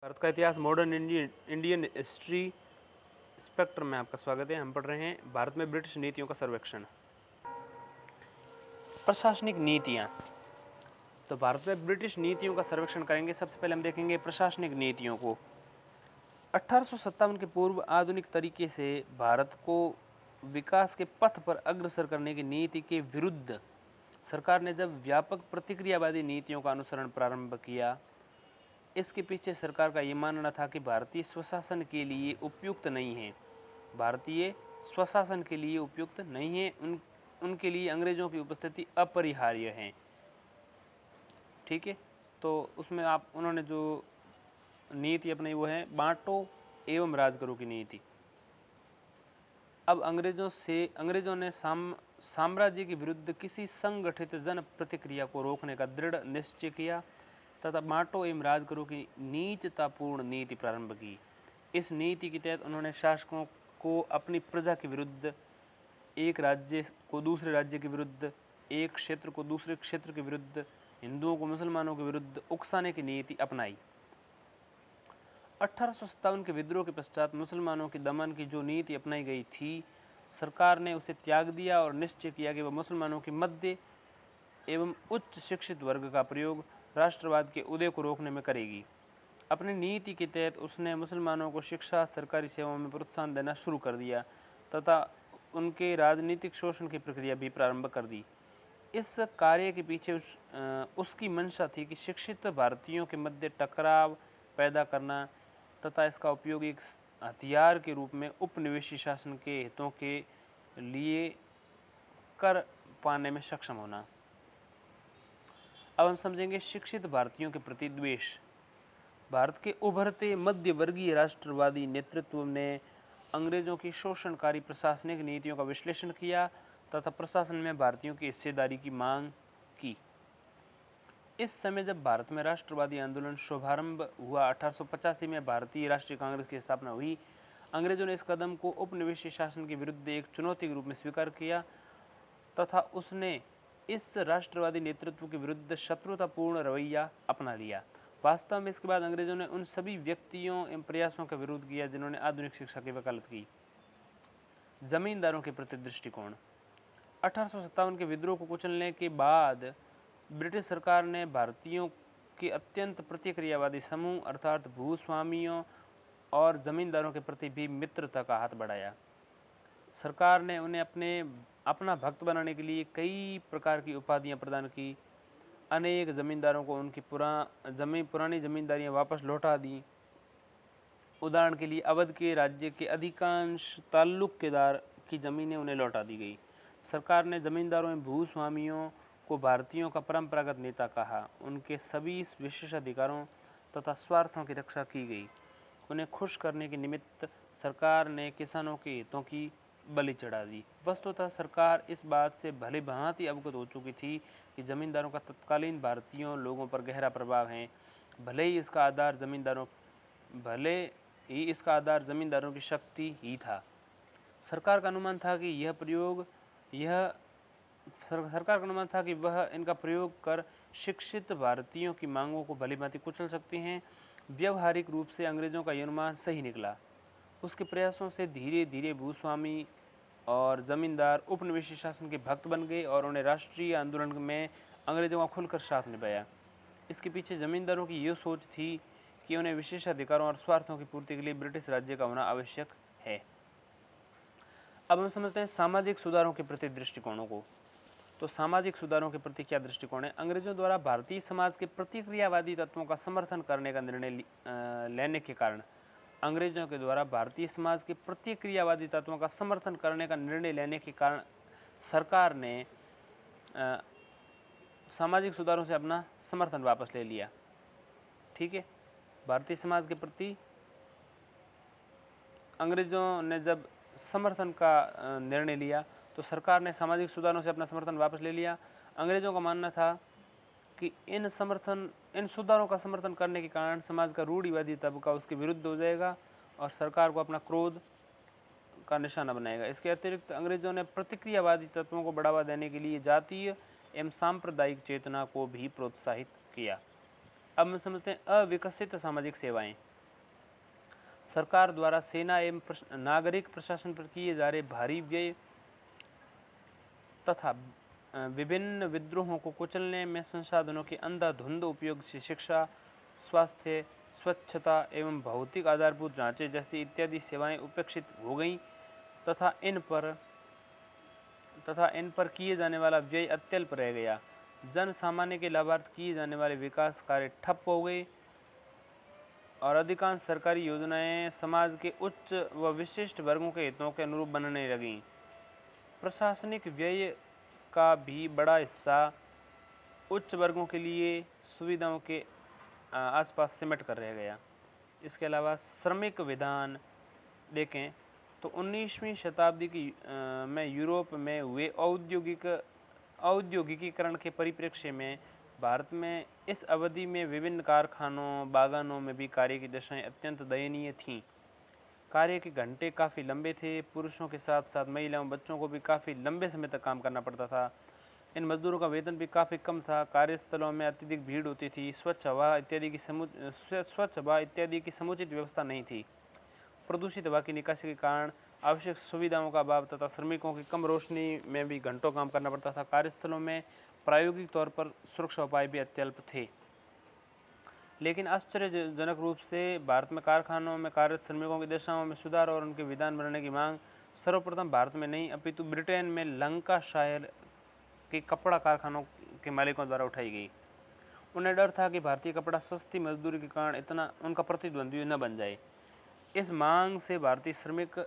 भारत का इतिहास modern Indian history spectrum में आपका स्वागत है। हम पढ़ रहे हैं भारत में ब्रिटिश नीतियों का सर्वेक्षण। प्रशासनिक नीतियां। तो भारत में ब्रिटिश नीतियों का सर्वेक्षण करेंगे। सबसे पहले हम देखेंगे प्रशासनिक नीतियों को। 1857 के पूर्व आधुनिक तरीके से भारत को विकास के पथ पर अग्रसर करने की नीति के विरुद्ध सरकार ने जब व्यापक प्रतिक्रियावादी नीतियों का अनुसरण प्रारंभ किया, इसके पीछे सरकार का यह मानना था कि भारतीय स्वशासन के लिए उपयुक्त नहीं है। भारतीय स्वशासन के लिए उपयुक्त नहीं है, उनके लिए अंग्रेजों की उपस्थिति अपरिहार्य है। ठीक है, तो उसमें उन्होंने जो नीति अपनाई वो है बांटो एवं राज करो की नीति। अब अंग्रेजों ने साम्राज्य के विरुद्ध किसी संगठित जन प्रतिक्रिया को रोकने का दृढ़ निश्चय किया तथा बांटो एवं राज करो की नीचतापूर्ण नीति प्रारंभ की। इस नीति के तहत उन्होंने शासकों को अपनी प्रजा के विरुद्ध, एक राज्य को दूसरे राज्य के विरुद्ध, एक क्षेत्र को दूसरे क्षेत्र के विरुद्ध, हिंदुओं को मुसलमानों के विरुद्ध उकसाने की नीति अपनाई। 1857 के विद्रोह के पश्चात मुसलमानों के दमन की जो नीति अपनाई गई थी, सरकार ने उसे त्याग दिया और निश्चय किया कि वह मुसलमानों के मध्य एवं उच्च शिक्षित वर्ग का प्रयोग राष्ट्रवाद के उदय को रोकने में करेगी। अपनी नीति के तहत उसने मुसलमानों को शिक्षा, सरकारी सेवाओं में प्रोत्साहन देना शुरू कर दिया तथा उनके राजनीतिक शोषण की प्रक्रिया भी प्रारंभ कर दी। इस कार्य के पीछे उसकी मंशा थी कि शिक्षित भारतीयों के मध्य टकराव पैदा करना तथा इसका उपयोग एक हथियार के रूप में उपनिवेशी शासन के हितों के लिए कर पाने में सक्षम होना। अब हम समझेंगे शिक्षित भारतीयों के प्रति द्वेष। भारत के उभरते मध्य वर्गीय राष्ट्रवादी नेतृत्व ने अंग्रेजों की शोषणकारी प्रशासनिक नीतियों का विश्लेषण किया तथा प्रशासन में भारतीयों की हिस्सेदारी की मांग की। इस समय जब भारत में राष्ट्रवादी आंदोलन शुभारंभ हुआ, 1885 में भारतीय राष्ट्रीय कांग्रेस की स्थापना हुई, अंग्रेजों ने इस कदम को उपनिवेशी शासन के विरुद्ध एक चुनौती के रूप में स्वीकार किया तथा उसने इस राष्ट्रवादी नेतृत्व के विरुद्ध शत्रुतापूर्ण रवैया अपना लिया। वास्तव में इसके बाद अंग्रेजों ने उन सभी व्यक्तियों एवं प्रयासों का विरोध किया जिन्होंने आधुनिक शिक्षा की वकालत की। जमींदारों के प्रति दृष्टिकोण। 1857 के विद्रोह को कुचलने के बाद ब्रिटिश सरकार ने भारतीयों के अत्यंत प्रतिक्रियावादी समूह अर्थात भूस्वामियों और जमींदारों के प्रति भी मित्रता का हाथ बढ़ाया। सरकार ने उन्हें अपना भक्त बनाने के लिए कई प्रकार की उपाधियां प्रदान की। अनेक जमींदारों को उनकी पुरानी जमींदारियां वापस लौटा दी। उदाहरण के लिए अवध के राज्य के अधिकांश ताल्लुकेदार की जमीनें उन्हें लौटा दी गई। सरकार ने जमींदारों एवं भूस्वामियों को भारतीयों का परंपरागत नेता कहा। उनके सभी विशेषाधिकारों तथा स्वार्थों की रक्षा की गई। उन्हें खुश करने के निमित्त सरकार ने किसानों के हितों की बलि चढ़ा दी। वस्तुतः सरकार इस बात से भली भांति अवगत हो चुकी थी कि जमींदारों का तत्कालीन भारतीयों लोगों पर गहरा प्रभाव है। भले ही इसका आधार जमींदारों की शक्ति ही था। सरकार का अनुमान था कि वह इनका प्रयोग कर शिक्षित भारतीयों की मांगों को भलीभांति कुचल सकते हैं। व्यावहारिक रूप से अंग्रेजों का यह अनुमान सही निकला। उसके प्रयासों से धीरे धीरे भूस्वामी और जमींदार उपनिवेशी शासन के भक्त बन गए और उन्हें राष्ट्रीय आंदोलन में अंग्रेजों का खुलकर साथ निभाया। इसके पीछे जमींदारों की यह सोच थी कि उन्हें विशेषाधिकारों और स्वार्थों की पूर्ति के लिए ब्रिटिश राज्य का होना आवश्यक है। अब हम समझते हैं सामाजिक सुधारों के प्रति दृष्टिकोणों को। तो सामाजिक सुधारों के प्रति क्या दृष्टिकोण है? अंग्रेजों द्वारा भारतीय समाज के प्रतिक्रियावादी तत्वों का समर्थन करने का निर्णय लेने के कारण अंग्रेजों के द्वारा भारतीय समाज के प्रतिक्रियावादी तत्वों का समर्थन करने का निर्णय लेने के कारण सरकार ने सामाजिक सुधारों से अपना समर्थन वापस ले लिया। ठीक है, भारतीय समाज के प्रति अंग्रेजों ने जब समर्थन का निर्णय लिया तो सरकार ने सामाजिक सुधारों से अपना समर्थन वापस ले लिया। अंग्रेजों का मानना था कि इन सुधारों का समर्थन करने के कारण समाज का रूढ़िवादी तबका उसके विरुद्ध हो जाएगा और सरकार को अपना क्रोध का निशाना बनाएगा। इसके अतिरिक्त अंग्रेजों ने प्रतिक्रियावादी तत्वों को बढ़ावा देने के लिए जातीय एवं सांप्रदायिक चेतना को भी प्रोत्साहित किया। अब हम समझते हैं अविकसित सामाजिक सेवाएं। सरकार द्वारा सेना एवं नागरिक प्रशासन पर किए जा रहे भारी व्यय तथा विभिन्न विद्रोहों को कुचलने में संसाधनों के अंधाधुंध उपयोग से शिक्षा, स्वास्थ्य, स्वच्छता एवं भौतिक आधारभूत ढांचे जैसी इत्यादि सेवाएं उपेक्षित हो गईं तथा इन पर किए जाने वाला व्यय अत्यल्प रह गया। जन सामान्य के लाभार्थ किए जाने वाले विकास कार्य ठप हो गए और अधिकांश सरकारी योजनाएं समाज के उच्च व विशिष्ट वर्गों के हितों के अनुरूप बनने लगीं। प्रशासनिक व्यय का भी बड़ा हिस्सा उच्च वर्गों के लिए सुविधाओं के आसपास सिमट कर रह गया। इसके अलावा श्रमिक विधान देखें तो 19वीं शताब्दी में यूरोप में हुए औद्योगिकीकरण के परिप्रेक्ष्य में भारत में इस अवधि में विभिन्न कारखानों, बागानों में भी कार्य की दशाएं अत्यंत दयनीय थीं। कार्य के घंटे काफ़ी लंबे थे। पुरुषों के साथ साथ महिलाओं, बच्चों को भी काफ़ी लंबे समय तक काम करना पड़ता था। इन मजदूरों का वेतन भी काफ़ी कम था। कार्यस्थलों में अत्यधिक भीड़ होती थी। स्वच्छ हवा इत्यादि की समुचित व्यवस्था नहीं थी। प्रदूषित हवा की निकासी के कारण आवश्यक सुविधाओं का अभाव तथा श्रमिकों की कम रोशनी में भी घंटों काम करना पड़ता था। कार्यस्थलों में प्रायोगिक तौर पर सुरक्षा उपाय भी अत्यल्प थे। लेकिन आश्चर्यजनक रूप से भारत में कारखानों में कार्यरत श्रमिकों की दशाओं में सुधार और उनके विधान बनाने की मांग सर्वप्रथम भारत में नहीं अपितु ब्रिटेन में लंकाशायर के कपड़ा कारखानों के मालिकों द्वारा उठाई गई। उन्हें डर था कि भारतीय कपड़ा सस्ती मजदूरी के कारण इतना उनका प्रतिद्वंद्वी न बन जाए। इस मांग से भारतीय श्रमिक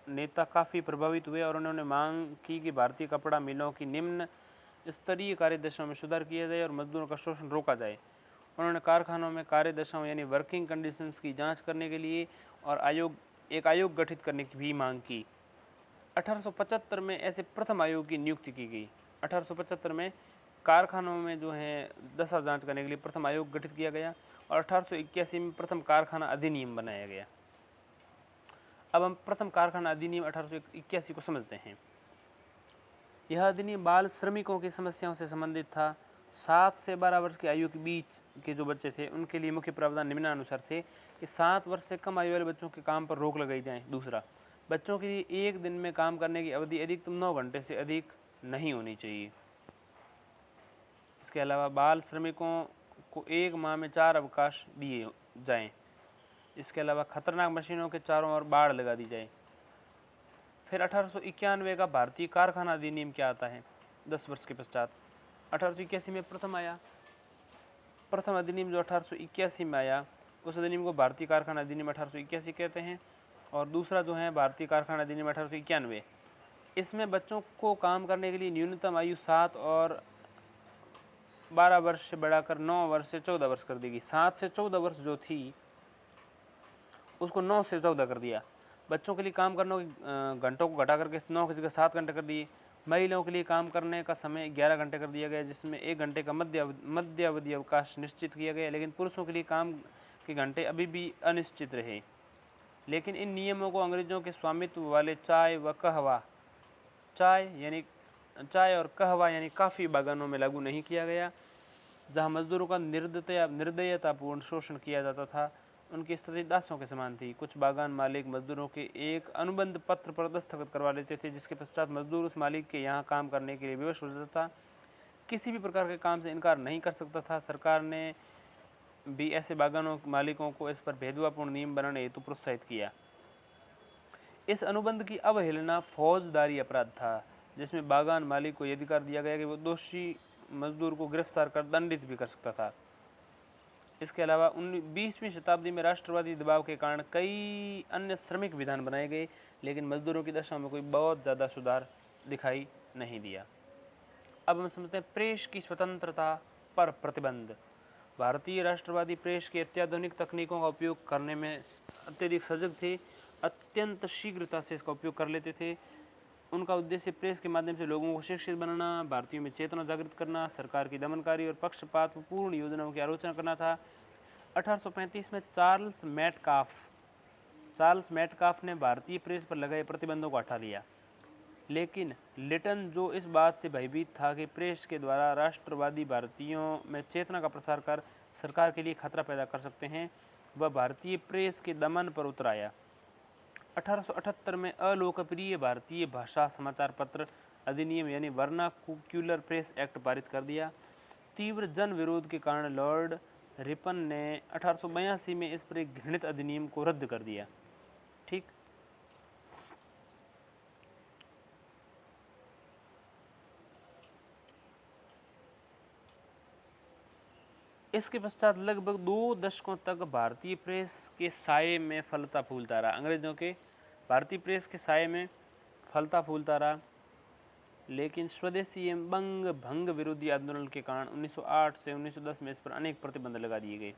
नेता काफ़ी प्रभावित हुए और उन्होंने मांग की कि भारतीय कपड़ा मिलों की निम्न स्तरीय कार्यदशाओं में सुधार किया जाए और मजदूरों का शोषण रोका जाए। उन्होंने कारखानों में कार्यदशाओं यानी वर्किंग कंडीशंस की जांच करने के लिए और एक आयोग गठित करने की भी मांग की। 1875 में ऐसे प्रथम आयोग की नियुक्ति की गई। 1875 में कारखानों में जो है दशा जांच करने के लिए प्रथम आयोग गठित किया गया और 1881 में प्रथम कारखाना अधिनियम बनाया गया। अब हम प्रथम कारखाना अधिनियम 1881 को समझते हैं। यह अधिनियम बाल श्रमिकों की समस्याओं से संबंधित था। 7 से 12 वर्ष की आयु के बीच के जो बच्चे थे उनके लिए मुख्य प्रावधान निम्नानुसार थे कि 7 वर्ष से कम आयु वाले बच्चों के काम पर रोक लगाई जाए। दूसरा, बच्चों के लिए एक दिन में काम करने की अवधि अधिकतम 9 घंटे से अधिक नहीं होनी चाहिए। इसके अलावा बाल श्रमिकों को 1 माह में 4 अवकाश दिए जाएं। इसके अलावा खतरनाक मशीनों के चारों ओर बाड़ लगा दी जाए। फिर 1891 का भारतीय कारखाना अधिनियम क्या आता है 10 वर्ष के पश्चात। 1881 में प्रथम अधिनियम जो 1881 में आया उस अधिनियम को भारतीय कारखाना अधिनियम 1881 कहते हैं। और दूसरा जो है भारतीय कारखाना अधिनियम 1891। इसमें बच्चों को काम करने के लिए न्यूनतम आयु 7 और 12 वर्ष से बढ़ाकर 9 वर्ष से 14 वर्ष कर दी गई। 7 से 14 वर्ष जो थी उसको 9 से 14 कर दिया। बच्चों के लिए काम करने के घंटों को घटा करके 9 की जगह 7 घंटे कर दिए। महिलाओं के लिए काम करने का समय 11 घंटे कर दिया गया, जिसमें 1 घंटे का मध्यावधि अवकाश निश्चित किया गया। लेकिन पुरुषों के लिए काम के घंटे अभी भी अनिश्चित रहे। लेकिन इन नियमों को अंग्रेजों के स्वामित्व वाले चाय और कहवा यानी काफ़ी बागानों में लागू नहीं किया गया, जहाँ मजदूरों का निर्दयतापूर्ण शोषण किया जाता था। उनकी स्थिति दासों के समान थी। कुछ बागान मालिक मजदूरों के एक अनुबंध पत्र पर दस्तखत करवा लेते थे, जिसके पश्चात मजदूर उस मालिक के यहाँ काम करने के लिए विवश हो जाता था। किसी भी प्रकार के काम से इनकार नहीं कर सकता था। सरकार ने भी ऐसे बागानों मालिकों को इस पर भेदभावपूर्ण नियम बनाने हेतु प्रोत्साहित किया। इस अनुबंध की अवहेलना फौजदारी अपराध था, जिसमें बागान मालिक को यह अधिकार दिया गया कि वो दोषी मजदूर को गिरफ्तार कर दंडित भी कर सकता था। इसके अलावा 20वीं शताब्दी में राष्ट्रवादी दबाव के कारण कई अन्य श्रमिक विधान बनाए गए, लेकिन मजदूरों की दशा में कोई बहुत ज़्यादा सुधार दिखाई नहीं दिया। अब हम समझते हैं प्रेस की स्वतंत्रता पर प्रतिबंध। भारतीय राष्ट्रवादी प्रेस की अत्याधुनिक तकनीकों का उपयोग करने में अत्यधिक सजग थे, अत्यंत शीघ्रता से इसका उपयोग कर लेते थे। उनका उद्देश्य प्रेस के माध्यम से लोगों को शिक्षित बनाना, भारतीयों में चेतना जागृत करना, सरकार की दमनकारी और पक्षपातपूर्ण योजनाओं की आलोचना करना था। 1835 में चार्ल्स मेटकाफ ने भारतीय प्रेस पर लगाए प्रतिबंधों को हटा लिया। लेकिन लिटन, जो इस बात से भयभीत था कि प्रेस के द्वारा राष्ट्रवादी भारतीयों में चेतना का प्रसार कर सरकार के लिए खतरा पैदा कर सकते हैं, वह भारतीय प्रेस के दमन पर उतर आया। 1878 में अलोकप्रिय भारतीय भाषा समाचार पत्र अधिनियम यानी वर्नाक्यूलर प्रेस एक्ट पारित कर दिया। तीव्र जन विरोध के कारण लॉर्ड रिपन ने 1882 में इस पर एक घृणित अधिनियम को रद्द कर दिया। ठीक, इसके पश्चात लगभग 2 दशकों तक भारतीय प्रेस के साये में फलता फूलता रहा। अंग्रेजों के भारतीय प्रेस के साये में फलता फूलता रहा, लेकिन स्वदेशी एवं बंग भंग विरोधी आंदोलन के कारण 1908 से 1910 में इस पर अनेक प्रतिबंध लगा दिए गए।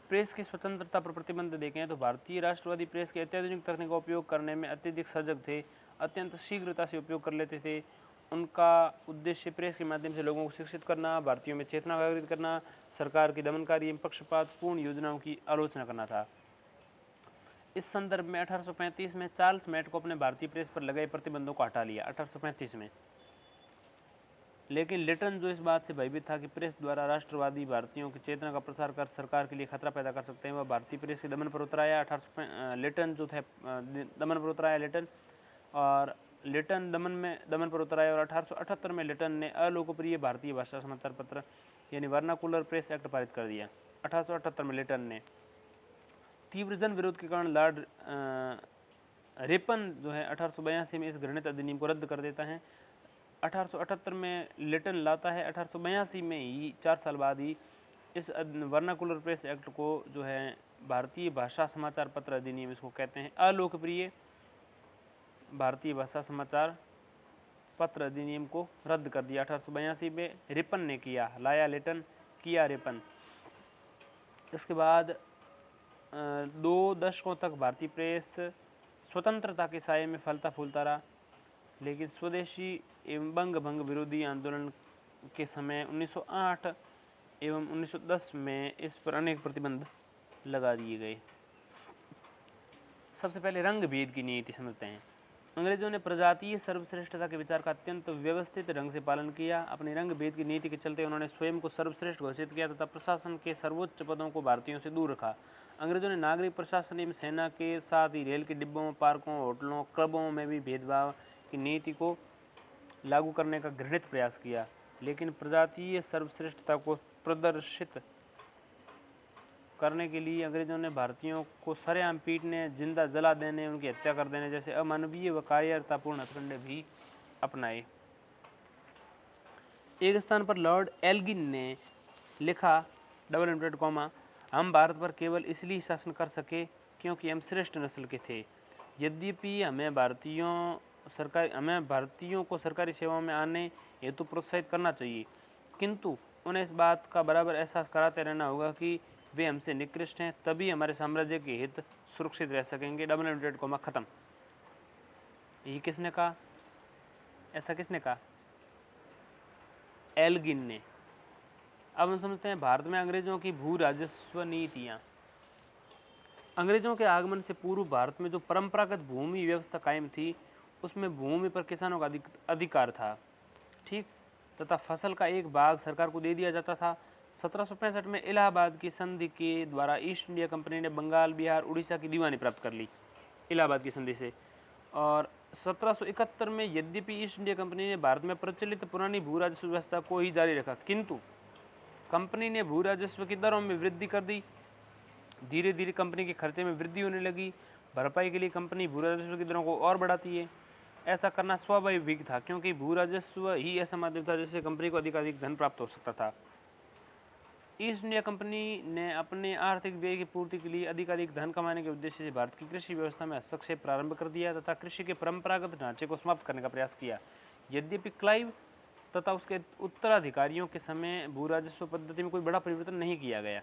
प्रेस की स्वतंत्रता पर प्रतिबंध देखें तो भारतीय राष्ट्रवादी प्रेस के अत्याधुनिक तकनीक का उपयोग करने में अत्यधिक सजग थे, अत्यंत शीघ्रता से उपयोग कर लेते थे। उनका उद्देश्य प्रेस के माध्यम से लोगों को शिक्षित करना, भारतीयों में चेतना जागृत करना, सरकार की दमनकारी एवं पक्षपातपूर्ण योजनाओं की आलोचना करना था। इस संदर्भ में 1835 में चार्ल्स मैटकोप ने भारतीय प्रेस पर लगाए प्रतिबंधों को हटा लिया। 1835 में, लेकिन लिटन जो इस बात से भयभीत था कि प्रेस द्वारा राष्ट्रवादी भारतीयों की चेतना का प्रसार कर सरकार के लिए खतरा पैदा कर सकते हैं, वह भारतीय प्रेस के दमन पर उतर आया। लिटन जो थे दमन पर उतर आया लिटन दमन पर उतर आया और 1878 में लिटन ने अलोकप्रिय भारतीय भाषा समाचार पत्र यानी वर्नाकुलर प्रेस एक्ट पारित कर दिया। 1878 में लिटन ने तीव्र जन विरोध के कारण लॉर्ड रिपन जो है 1882 में इस घृणित अधिनियम को रद्द कर देता है। 1878 में लिटन लाता है, 1882 में ही 4 साल बाद ही इस वर्नाकुलर प्रेस एक्ट को जो है भारतीय भाषा समाचार पत्र अधिनियम इसको कहते हैं, अलोकप्रिय भारतीय भाषा समाचार पत्र अधिनियम को रद्द कर दिया। 1882 में रिपन ने किया, लाया लिटन, किया रिपन। इसके बाद 2 दशकों तक भारतीय प्रेस स्वतंत्रता के साये में फलता फूलता रहा, लेकिन स्वदेशी एवं बंग भंग विरोधी आंदोलन के समय 1908 एवं 1910 में इस पर अनेक प्रतिबंध लगा दिए गए। सबसे पहले रंग भेद की नीति समझते हैं। अंग्रेजों ने प्रजातीय सर्वश्रेष्ठता के विचार का अत्यंत व्यवस्थित ढंग से पालन किया। अपनी रंग भेद की नीति के चलते उन्होंने स्वयं को सर्वश्रेष्ठ घोषित किया तथा प्रशासन के सर्वोच्च पदों को भारतीयों से दूर रखा। अंग्रेजों ने नागरिक प्रशासन एवं सेना के साथ ही रेल के डिब्बों, पार्कों, होटलों, क्लबों में भी भेदभाव की नीति को लागू करने का घृणित प्रयास किया, लेकिन प्रजातीय सर्वश्रेष्ठता को प्रदर्शित करने के लिए अंग्रेजों ने भारतीयों को सरेआम पीटने, जिंदा जला देने, उनकी हत्या कर देने जैसे अमानवीय व कायरतापूर्ण हथकंडे भी अपनाए। एक स्थान पर लॉर्ड एल्गिन ने लिखा हम भारत पर केवल इसलिए शासन कर सके क्योंकि हम श्रेष्ठ नस्ल के थे। यद्यपि हमें भारतीयों को सरकारी सेवाओं में आने हेतु प्रोत्साहित करना चाहिए, किंतु उन्हें इस बात का बराबर एहसास कराते रहना होगा कि वे हमसे निकृष्ट हैं, तभी हमारे साम्राज्य के हित सुरक्षित रह सकेंगे। खत्म। ये किसने कहा? ऐसा किसने कहा? एल्गिन ने। अब हम समझते हैं भारत में अंग्रेजों की भू राजस्व नीतियां। अंग्रेजों के आगमन से पूर्व भारत में जो परंपरागत भूमि व्यवस्था कायम थी, उसमें भूमि पर किसानों का अधिकार था, ठीक, तथा फसल का एक भाग सरकार को दे दिया जाता था। 1765 में इलाहाबाद की संधि के द्वारा ईस्ट इंडिया कंपनी ने बंगाल, बिहार, उड़ीसा की दीवानी प्राप्त कर ली इलाहाबाद की संधि से। और 1771 में यद्यपि ईस्ट इंडिया कंपनी ने भारत में प्रचलित पुरानी भू राजस्व व्यवस्था को ही जारी रखा, किंतु कंपनी ने भू राजस्व की दरों में वृद्धि कर दी। धीरे धीरे कंपनी के खर्चे में वृद्धि होने लगी। भरपाई के लिए कंपनी भू राजस्व की दरों को और बढ़ाती है। ऐसा करना स्वाभाविक था, क्योंकि भू राजस्व ही ऐसा माध्यम था जिससे कंपनी को अधिकाधिक धन प्राप्त हो सकता था। ईस्ट इंडिया कंपनी ने अपने आर्थिक व्यय की पूर्ति के लिए अधिकाधिक धन कमाने के उद्देश्य से भारत की कृषि व्यवस्था में हस्तक्षेप प्रारंभ कर दिया तथा कृषि के परंपरागत ढांचे को समाप्त करने का प्रयास किया। यद्यपि क्लाइव तथा उसके उत्तराधिकारियों के समय भू राजस्व पद्धति में कोई बड़ा परिवर्तन नहीं किया गया,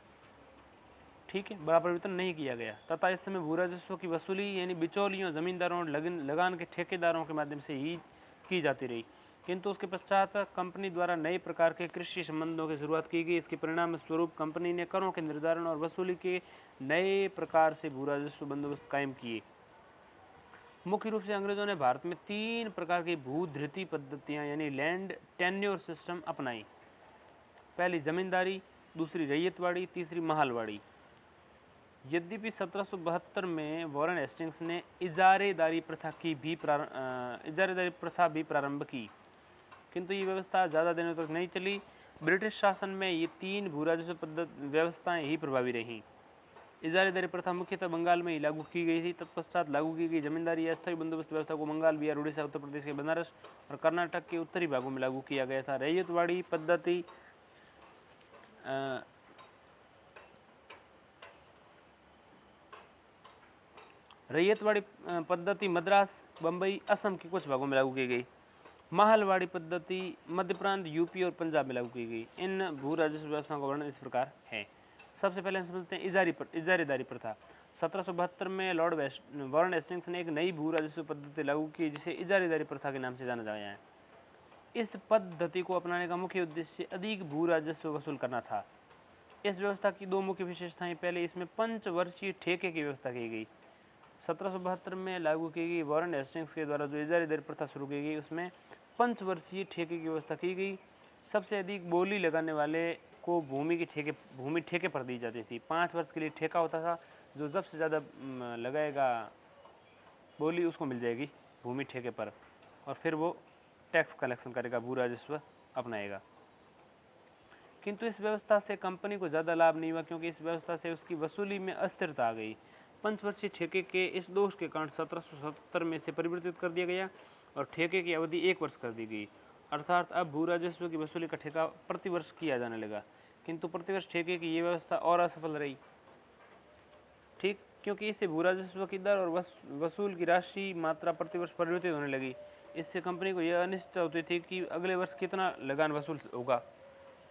ठीक है, बड़ा परिवर्तन नहीं किया गया, तथा इस समय भू राजस्व की वसूली यानी बिचौलियों, जमींदारों और लगान के ठेकेदारों के माध्यम से ही की जाती रही। किंतु उसके पश्चात कंपनी द्वारा नए प्रकार के कृषि संबंधों की शुरुआत की गई। इसके परिणाम स्वरूप कंपनी ने करों के निर्धारण और वसूली के नए प्रकार से भू राजस्व बंदोबस्त कायम किए। मुख्य रूप से अंग्रेजों ने भारत में 3 प्रकार की भू धृति पद्धतियां यानी लैंड टेन्योर सिस्टम अपनाई। पहली जमींदारी, दूसरी रैयतवाड़ी, तीसरी महालवाड़ी। यद्यपि 1772 में वॉरेन हेस्टिंग्स ने इजारेदारी प्रथा भी प्रारंभ की, किंतु ये व्यवस्था ज़्यादा दिनों तक नहीं चली। ब्रिटिश शासन में ये 3 भू राजस्व व्यवस्थाएं ही प्रभावी रहीं। इजारेदारी प्रथा मुख्यतः बंगाल में ही लागू की गई थी। तत्पश्चात लागू की गई जमींदारी या अस्थायी बंदोबस्त व्यवस्था को बंगाल, बिहार, उड़ीसा, उत्तर प्रदेश के बनारस और कर्नाटक के उत्तरी भागों में लागू किया गया था। रैयतवाड़ी पद्धति मद्रास, बम्बई, असम के कुछ भागों में लागू की गई। महलवाड़ी पद्धति मध्य प्रांत, यूपी और पंजाब में लागू की गई। इन भू राजस्व व्यवस्थाओं का वर्णन इस प्रकार है। सबसे पहले हम समझते हैं इजारेदारी प्रथा। 1772 में लॉर्ड वॉरेन हेस्टिंग्स ने एक नई भू राजस्व पद्धति लागू की, जिसे इजारेदारी प्रथा के नाम से जाना जाता है। इस पद्धति को अपनाने का मुख्य उद्देश्य अधिक भू राजस्व वसूल करना था। इस व्यवस्था की 2 मुख्य विशेषताएं। पहले, इसमें 5 वर्षीय ठेके की व्यवस्था की गई। 1772 में लागू की गई वॉरेन हेस्टिंग्स के द्वारा जो इजारेदारी प्रथा शुरू की गई, उसमें 5 वर्षीय ठेके की व्यवस्था की गई। सबसे अधिक बोली लगाने वाले को भूमि ठेके पर दी जाती थी। 5 वर्ष के लिए ठेका होता था। जो सबसे ज़्यादा लगाएगा बोली, उसको मिल जाएगी भूमि ठेके पर, और फिर वो टैक्स कलेक्शन करेगा, भू राजस्व अपनाएगा। किंतु इस व्यवस्था से कंपनी को ज़्यादा लाभ नहीं हुआ, क्योंकि इस व्यवस्था से उसकी वसूली में अस्थिरता आ गई। 5 वर्षीय ठेके के इस दोष के कारण 1770 में इसे परिवर्तित कर दिया गया और ठेके की अवधि 1 वर्ष कर दी गई। अर्थात अब भू राजस्व की वसूली का ठेका प्रतिवर्ष किया जाने लगा। किंतु प्रतिवर्ष ठेके की ये व्यवस्था और असफल रही, ठीक, क्योंकि इससे भू राजस्व की दर और वसूल की राशि मात्रा प्रतिवर्ष परिवर्तित होने लगी। इससे कंपनी को यह अनिश्चित होती थी कि अगले वर्ष कितना लगान वसूल होगा।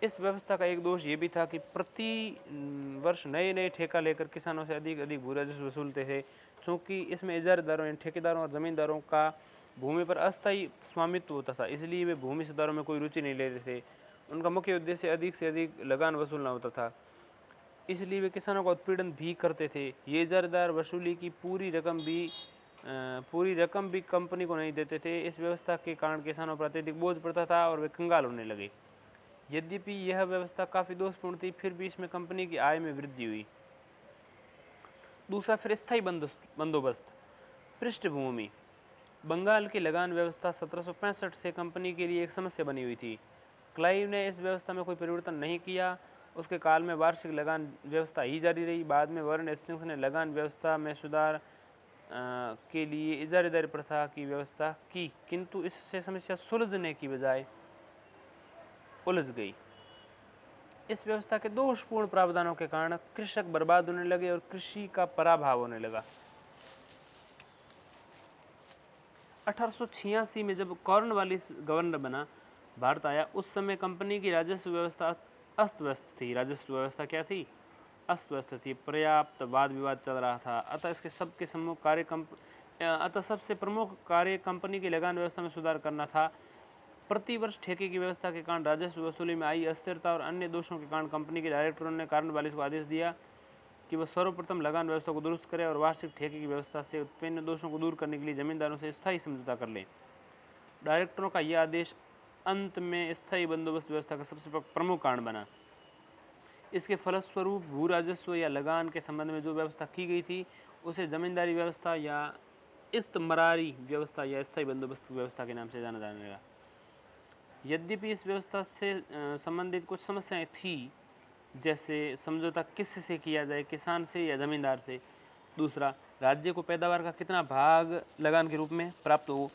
इस व्यवस्था का एक दोष ये भी था कि प्रति वर्ष नए नए ठेका लेकर किसानों से अधिक भू राजस्व वसूलते थे। चूँकि इसमें इजारेदारों यानी ठेकेदारों और जमींदारों का भूमि पर अस्थायी स्वामित्व होता था, इसलिए वे भूमि सुधारों में कोई रुचि नहीं लेते थे। उनका मुख्य उद्देश्य अधिक से अधिक लगान वसूलना होता था, इसलिए वे किसानों का उत्पीड़न भी करते थे। ये इजारेदार वसूली की पूरी रकम भी कंपनी को नहीं देते थे। इस व्यवस्था के कारण किसानों पर अत्यधिक बोझ पड़ता था और वे कंगाल होने लगे। यद्यपि यह व्यवस्था काफी दोषपूर्ण थी, फिर भी इसमें कंपनी की आय में वृद्धि हुई। दूसरा, फिर स्थायी बंदोबस्त। पृष्ठभूमि। बंगाल की लगान व्यवस्था 1765 से कंपनी के लिए एक समस्या बनी हुई थी। क्लाइव ने इस व्यवस्था में कोई परिवर्तन नहीं किया। उसके काल में वार्षिक लगान व्यवस्था ही जारी रही। बाद में वॉरेन हेस्टिंग्स ने लगान व्यवस्था में सुधार के लिए इजारेदारी प्रथा की व्यवस्था की, किंतु इससे समस्या सुलझने की बजाय उलझ गई। इस व्यवस्था के दोषपूर्ण प्रावधानों के कारण कृषक बर्बाद होने लगे और कृषि का पराभाव होने लगा। 1886 में जब कॉर्नवालिस गवर्नर बना, भारत आया, उस समय कंपनी की राजस्व व्यवस्था अस्त व्यस्त थी। राजस्व व्यवस्था क्या थी? अस्त व्यस्त थी। पर्याप्त वाद विवाद चल रहा था। अतः सबसे प्रमुख कार्य कंपनी की लगान व्यवस्था में सुधार करना था। प्रति वर्ष ठेके की व्यवस्था के कारण राजस्व वसूली में आई अस्थिरता और अन्य दोषों के कारण कंपनी के डायरेक्टरों ने कॉर्नवालिस को आदेश दिया कि वह सर्वप्रथम लगान व्यवस्था को दुरुस्त करे और वार्षिक ठेके की व्यवस्था से उत्पन्न दोषों को दूर करने के लिए जमींदारों से स्थायी समझौता कर ले। डायरेक्टरों का यह आदेश अंत में स्थायी बंदोबस्त व्यवस्था का सबसे प्रमुख कारण बना। इसके फलस्वरूप भू राजस्व या लगान के संबंध में जो व्यवस्था की गई थी, उसे जमींदारी व्यवस्था या इस्तमरारी व्यवस्था या स्थायी बंदोबस्त व्यवस्था के नाम से जाना जाने लगा। यद्यपि इस व्यवस्था से संबंधित कुछ समस्याएं थी, जैसे समझौता किससे किया जाए, किसान से या जमींदार से। दूसरा, राज्य को पैदावार का कितना भाग लगान के रूप में प्राप्त हो।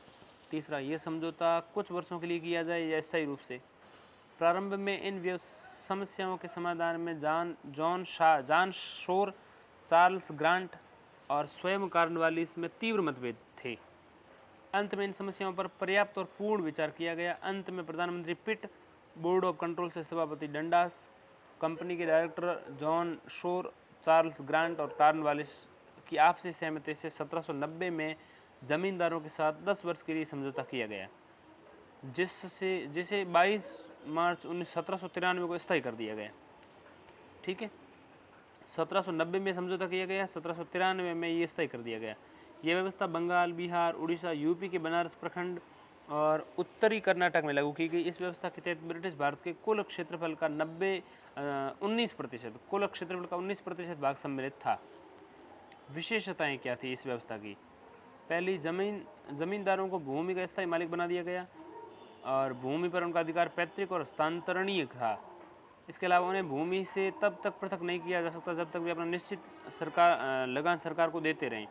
तीसरा, ये समझौता कुछ वर्षों के लिए किया जाए या स्थायी रूप से। प्रारंभ में इन समस्याओं के समाधान में जॉन शोर, चार्ल्स ग्रांट और स्वयं कॉर्नवालिस में तीव्र मतभेद थे। अंत में इन समस्याओं पर पर्याप्त और पूर्ण विचार किया गया। अंत में प्रधानमंत्री पिट, बोर्ड ऑफ कंट्रोल से सभापति डंडास, कंपनी के director John Shore, Charles grant और कॉर्नवालिस की आपसी सहमति से 1790 में जमींदारों के साथ 10 वर्ष के लिए समझौता किया गया, जिसे 22 मार्च 1793 को स्थायी कर दिया गया। ठीक है, 1790 में समझौता किया गया, 1793 में ये स्थायी कर दिया गया। यह व्यवस्था बंगाल, बिहार, उड़ीसा, यूपी के बनारस प्रखंड और उत्तरी कर्नाटक में लागू की गई। इस व्यवस्था के तहत ब्रिटिश भारत के कुल क्षेत्रफल का 19%, कुल क्षेत्रफल का 19% भाग सम्मिलित था। विशेषताएं क्या थी इस व्यवस्था की? पहली, जमींदारों को भूमि का स्थायी मालिक बना दिया गया और भूमि पर उनका अधिकार पैतृक और हस्तांतरणीय था। इसके अलावा उन्हें भूमि से तब तक पृथक नहीं किया जा सकता जब तक वे अपना निश्चित लगान सरकार को देते रहें।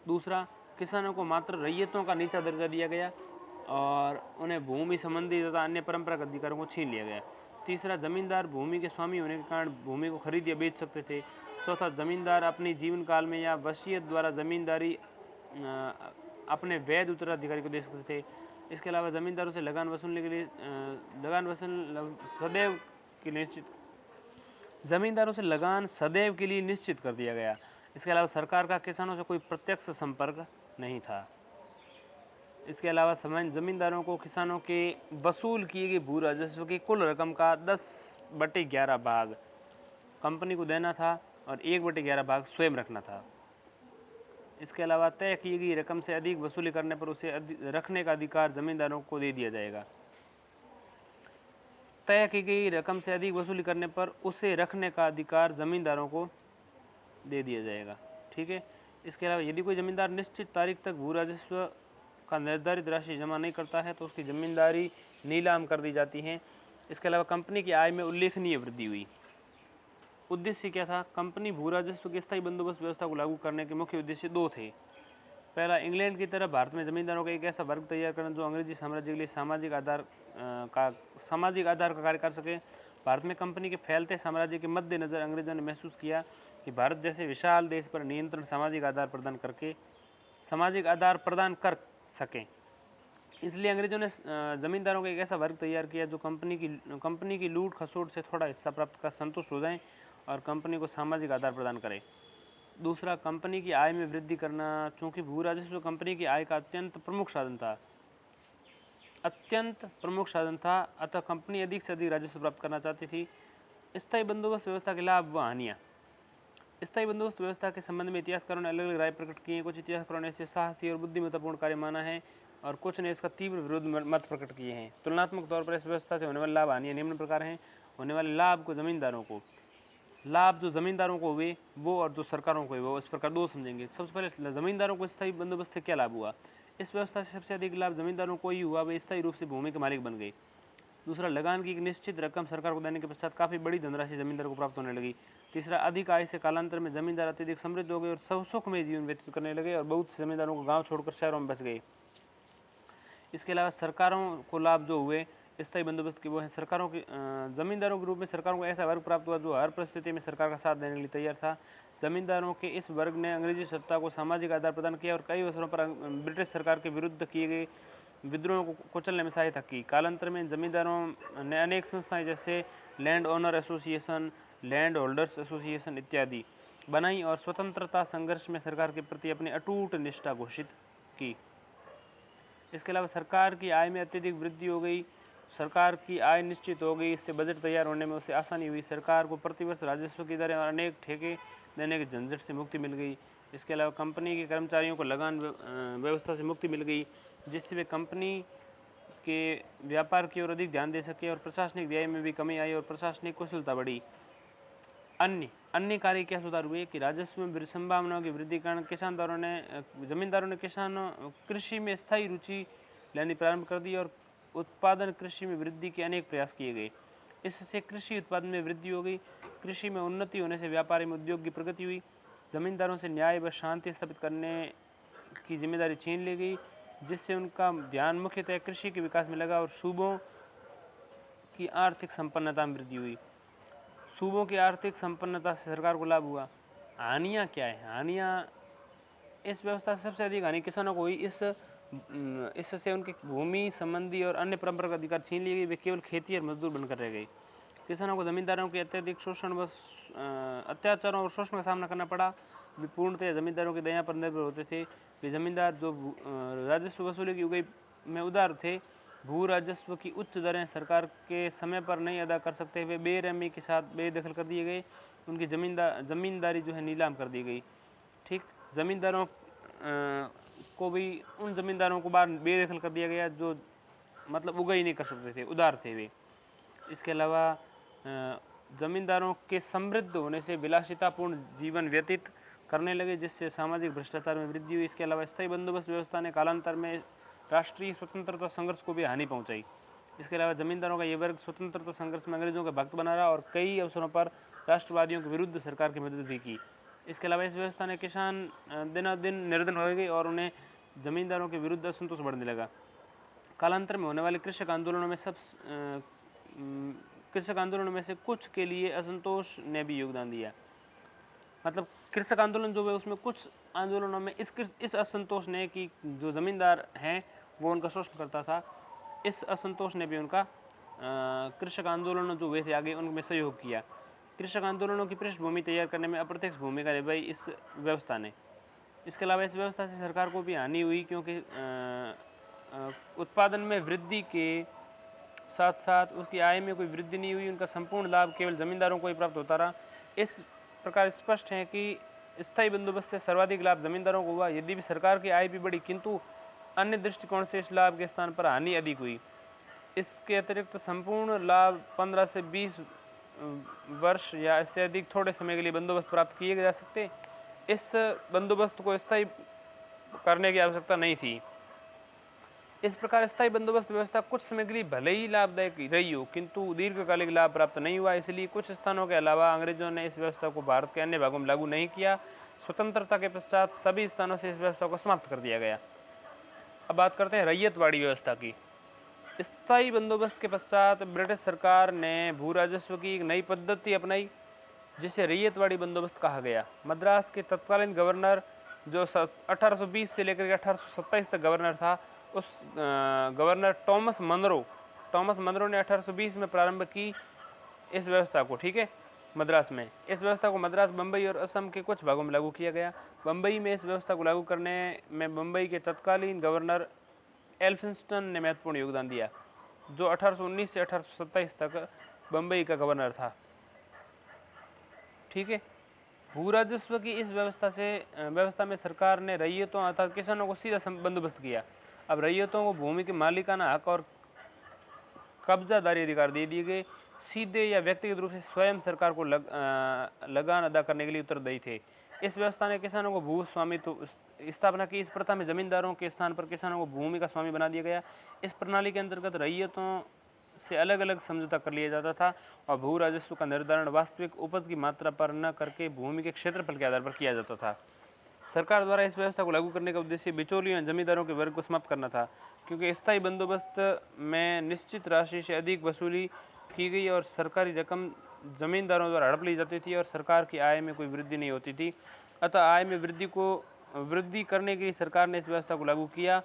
दूसरा, किसानों को मात्र रैयतों का नीचा दर्जा दिया गया और उन्हें भूमि संबंधी तथा अन्य परंपरागत अधिकारों को छीन लिया गया। तीसरा, जमींदार भूमि के स्वामी होने के कारण भूमि को खरीद या बेच सकते थे। चौथा, जमींदार अपने जीवन काल में या वसीयत द्वारा जमींदारी अपने वैध उत्तराधिकारी को दे सकते थे। इसके अलावा जमींदारों से लगान वसूलने के लिए जमींदारों से लगान सदैव के लिए निश्चित कर दिया गया। इसके अलावा सरकार का किसानों से कोई प्रत्यक्ष संपर्क नहीं था। इसके अलावा जमींदारों को किसानों के वसूल किए गए भू राजस्व की कुल रकम का 10/11 भाग कंपनी को देना था और 1/11 भाग स्वयं रखना था। इसके अलावा तय की गई रकम से अधिक वसूली करने पर उसे रखने का अधिकार जमींदारों को दे दिया जाएगा। तय की गई रकम से अधिक वसूली करने पर उसे रखने का अधिकार जमींदारों को दे दिया जाएगा। ठीक है। इसके अलावा यदि कोई जमींदार निश्चित तारीख तक भू राजस्व का निर्धारित राशि जमा नहीं करता है तो उसकी जमींदारी नीलाम कर दी जाती है। इसके अलावा कंपनी की आय में उल्लेखनीय वृद्धि हुई। उद्देश्य क्या था? कंपनी भू राजस्व के स्थायी बंदोबस्त व्यवस्था को लागू करने के मुख्य उद्देश्य 2 थे। पहला, इंग्लैंड की तरह भारत में जमींदारों का एक ऐसा वर्ग तैयार करना जो अंग्रेजी साम्राज्य के लिए सामाजिक आधार का कार्य कर सके। भारत में कंपनी के फैलते साम्राज्य के मद्देनजर अंग्रेजों ने महसूस किया कि भारत जैसे विशाल देश पर नियंत्रण सामाजिक आधार प्रदान कर सकें। इसलिए अंग्रेजों ने जमींदारों का एक ऐसा वर्ग तैयार किया जो कंपनी की लूट खसोट से थोड़ा हिस्सा प्राप्त कर संतुष्ट हो जाएं और कंपनी को सामाजिक आधार प्रदान करें। दूसरा, कंपनी की आय में वृद्धि करना। चूंकि भू राजस्व कंपनी की आय का अत्यंत प्रमुख साधन था, अतः कंपनी अधिक से अधिक राजस्व प्राप्त करना चाहती थी। स्थायी बंदोबस्त व्यवस्था के लाभ व हानियाँ। स्थायी बंदोबस्त व्यवस्था के संबंध में इतिहासकारों ने अलग अलग राय प्रकट की है। कुछ इतिहासकारों ने इसे साहसी और बुद्धिमत्तापूर्ण कार्य माना है और कुछ ने इसका तीव्र विरोध मत प्रकट किए हैं। तुलनात्मक तौर पर इस व्यवस्था से होने वाले लाभ हानियाँ निम्न प्रकार हैं। होने वाले लाभ जो जमींदारों को हुए वो और जो सरकारों को हुए वो इस प्रकार 2 समझेंगे। सबसे पहले जमींदारों को स्थायी बंदोबस्त से क्या लाभ हुआ? इस व्यवस्था से सबसे अधिक लाभ जमींदारों को ही हुआ, वे स्थायी रूप से भूमि के मालिक बन गए। दूसरा, लगान की एक निश्चित रकम सरकार को देने के पश्चात काफी बड़ी धनराशि जमींदारों को प्राप्त होने लगी। तीसरा, अधिक आय से कालांतर में जमींदार अत्यधिक समृद्ध हो गए और सुखमय जीवन व्यतीत करने लगे और बहुत से जमींदारों को गांव छोड़कर शहरों में बस गए। इसके अलावा सरकारों को लाभ जो हुए स्थायी बंदोबस्त के वो है सरकारों के जमींदारों के रूप में सरकारों को ऐसा वर्ग प्राप्त हुआ जो हर परिस्थिति में सरकार का साथ देने के लिए तैयार था। जमींदारों के इस वर्ग ने अंग्रेजी सत्ता को सामाजिक आधार प्रदान किया और कई अवसरों पर ब्रिटिश सरकार के विरुद्ध किए गए विद्रोह को कुचलने में सहायता की। कालांतर में जमींदारों ने अनेक संस्थाएं जैसे land owner association, land holders association इत्यादि बनाई और स्वतंत्रता संघर्ष में सरकार के प्रति अपनी अटूट निष्ठा घोषित की। इसके अलावा सरकार की आय में अत्यधिक वृद्धि हो गई। सरकार की आय निश्चित हो गई, इससे बजट तैयार होने में उससे आसानी हुई। सरकार को प्रतिवर्ष राजस्व की दरें और अनेक ठेके देने के झंझट से मुक्ति मिल गई। इसके अलावा कंपनी के कर्मचारियों को लगान व्यवस्था से मुक्ति मिल गई, जिससे वे कंपनी के व्यापार की ओर अधिक ध्यान दे सके और प्रशासनिक व्यय में भी कमी आई और प्रशासनिक कुशलता बढ़ी। अन्य कार्य क्या सुधार हुए कि राजस्व में संभावनाओं की वृद्धि के कारण जमींदारों ने कृषि में स्थायी रुचि लेनी प्रारंभ कर दी और उत्पादन कृषि में वृद्धि के अनेक प्रयास किए गए। इससे कृषि उत्पादन में वृद्धि हो गई। कृषि में उन्नति होने से व्यापार में उद्योग की प्रगति हुई। जमींदारों से न्याय व शांति स्थापित करने की जिम्मेदारी छीन ली गई, जिससे उनका ध्यान मुख्यतः कृषि के विकास में लगा और सूबों की आर्थिक संपन्नता में वृद्धि हुई। सूबों की आर्थिक संपन्नता से सरकार को लाभ हुआ। हानियाँ क्या है? हानियाँ, इस व्यवस्था से सबसे अधिक हानि किसानों को हुई। इससे उनके भूमि संबंधी और अन्य परंपरागत अधिकार छीन लिए गए। वे केवल खेती और मजदूर बनकर रह गए। किसानों को जमींदारों के अत्याचारों और शोषण का सामना करना पड़ा। वे पूर्णतः जमींदारों की दया पर निर्भर होते थे। वे जमींदार जो राजस्व वसूली की में उदार थे, भू राजस्व की उच्च दरें सरकार के समय पर नहीं अदा कर सकते, वे बेरहमी के साथ बेदखल कर दिए गए। उनकी जमींदारी जो है नीलाम कर दी गई। ठीक, जमींदारों उन जमींदारों को बाहर बेदखल कर दिया गया जो मतलब उगा ही नहीं कर सकते थे, उदार थे वे। इसके अलावा जमींदारों के समृद्ध होने से विलासितापूर्ण जीवन व्यतीत करने लगे, जिससे सामाजिक भ्रष्टाचार में वृद्धि हुई। इसके अलावा स्थायी बंदोबस्त व्यवस्था ने कालांतर में राष्ट्रीय स्वतंत्रता संघर्ष को भी हानि पहुंचाई। इसके अलावा जमींदारों का ये वर्ग स्वतंत्रता संघर्ष में अंग्रेजों का भक्त बना रहा और कई अवसरों पर राष्ट्रवादियों के विरुद्ध सरकार की मदद भी की। इसके अलावा इस व्यवस्था ने किसान दिनादिन निर्धन हो गए और उन्हें जमींदारों के विरुद्ध असंतोष बढ़ने लगा। कालांतर में होने वाले कृषक आंदोलनों में से कुछ के लिए असंतोष ने भी योगदान दिया। मतलब कृषक आंदोलन जो है उसमें कुछ आंदोलनों में इस असंतोष ने कि जो जमींदार हैं वो उनका शोषण करता था, इस असंतोष ने भी उनका कृषक आंदोलन जो हुए थे आगे उनमें सहयोग किया। कृषक आंदोलनों की पृष्ठभूमि तैयार करने में अप्रत्यक्ष भूमिका निभाई इस व्यवस्था ने। इसके अलावा इस व्यवस्था से सरकार को भी हानि हुई, क्योंकि उत्पादन में वृद्धि के साथ साथ उसकी आय में कोई वृद्धि नहीं हुई। उनका संपूर्ण लाभ केवल जमींदारों को ही प्राप्त होता रहा। इस प्रकार स्पष्ट है कि स्थायी बंदोबस्त से सर्वाधिक लाभ जमींदारों को हुआ। यदि भी सरकार की आय भी बढ़ी, किंतु अन्य दृष्टिकोण से इस लाभ के स्थान पर हानि अधिक हुई। इसके अतिरिक्त संपूर्ण लाभ 15 से 20 वर्ष या इससे अधिक थोड़े समय के लिए बंदोबस्त प्राप्त किए जा सकते। इस बंदोबस्त को स्थायी करने की आवश्यकता नहीं थी। इस प्रकार स्थायी बंदोबस्त व्यवस्था कुछ समय के लिए भले ही लाभदायक रही हो, किंतु दीर्घकालिक लाभ प्राप्त नहीं हुआ। इसलिए कुछ स्थानों के अलावा अंग्रेजों ने इस व्यवस्था को भारत के अन्य भागों में लागू नहीं किया। स्वतंत्रता के पश्चात सभी स्थानों से इस व्यवस्था को समाप्त कर दिया गया। अब बात करते हैं रैयतवाड़ी व्यवस्था की। स्थायी बंदोबस्त के पश्चात ब्रिटिश सरकार ने भू राजस्व की एक नई पद्धति अपनाई, जिसे रैयतवाड़ी बंदोबस्त कहा गया। मद्रास के तत्कालीन गवर्नर जो 1820 से लेकर 1827 तक गवर्नर था, उस गवर्नर टॉमस मनरो ने 1820 में प्रारंभ की इस व्यवस्था को, ठीक है, मद्रास में। इस व्यवस्था को मद्रास, बम्बई और असम के कुछ भागों में लागू किया गया। बम्बई में इस व्यवस्था को लागू करने में बम्बई के तत्कालीन गवर्नर एल्फिंस्टन ने महत्वपूर्ण योगदान दिया, जो 1819 से 1827 तक बम्बई का गवर्नर था, ठीक है। भू राजस्व की इस व्यवस्था में सरकार ने रैयतों अर्थात किसानों को सीधा बंदोबस्त किया। अब रैयतों को भूमि के मालिकाना हक और कब्जादारी अधिकार दे दिए गए। सीधे या व्यक्तिगत रूप से स्वयं सरकार को लगान अदा करने के लिए उत्तरदायी थे। इस व्यवस्था ने किसानों को भू स्वामित्व स्थापना की। इस प्रथा में जमींदारों के स्थान पर किसानों को भूमि का स्वामी बना दिया गया। इस प्रणाली के अंतर्गत रैयतों से अलग अलग समझौता कर लिया जाता था और भू राजस्व का निर्धारण वास्तविक उपज की मात्रा पर न करके भूमि के क्षेत्रफल के आधार पर किया जाता था। सरकार द्वारा इस व्यवस्था को लागू करने का उद्देश्य बिचौलियों और जमींदारों के वर्ग को समाप्त करना था, क्योंकि स्थायी बंदोबस्त में निश्चित राशि से अधिक वसूली की गई और सरकारी रकम जमींदारों द्वारा हड़प ली जाती थी और सरकार की आय में कोई वृद्धि नहीं होती थी। अतः आय में वृद्धि करने के लिए सरकार ने इस व्यवस्था को लागू किया,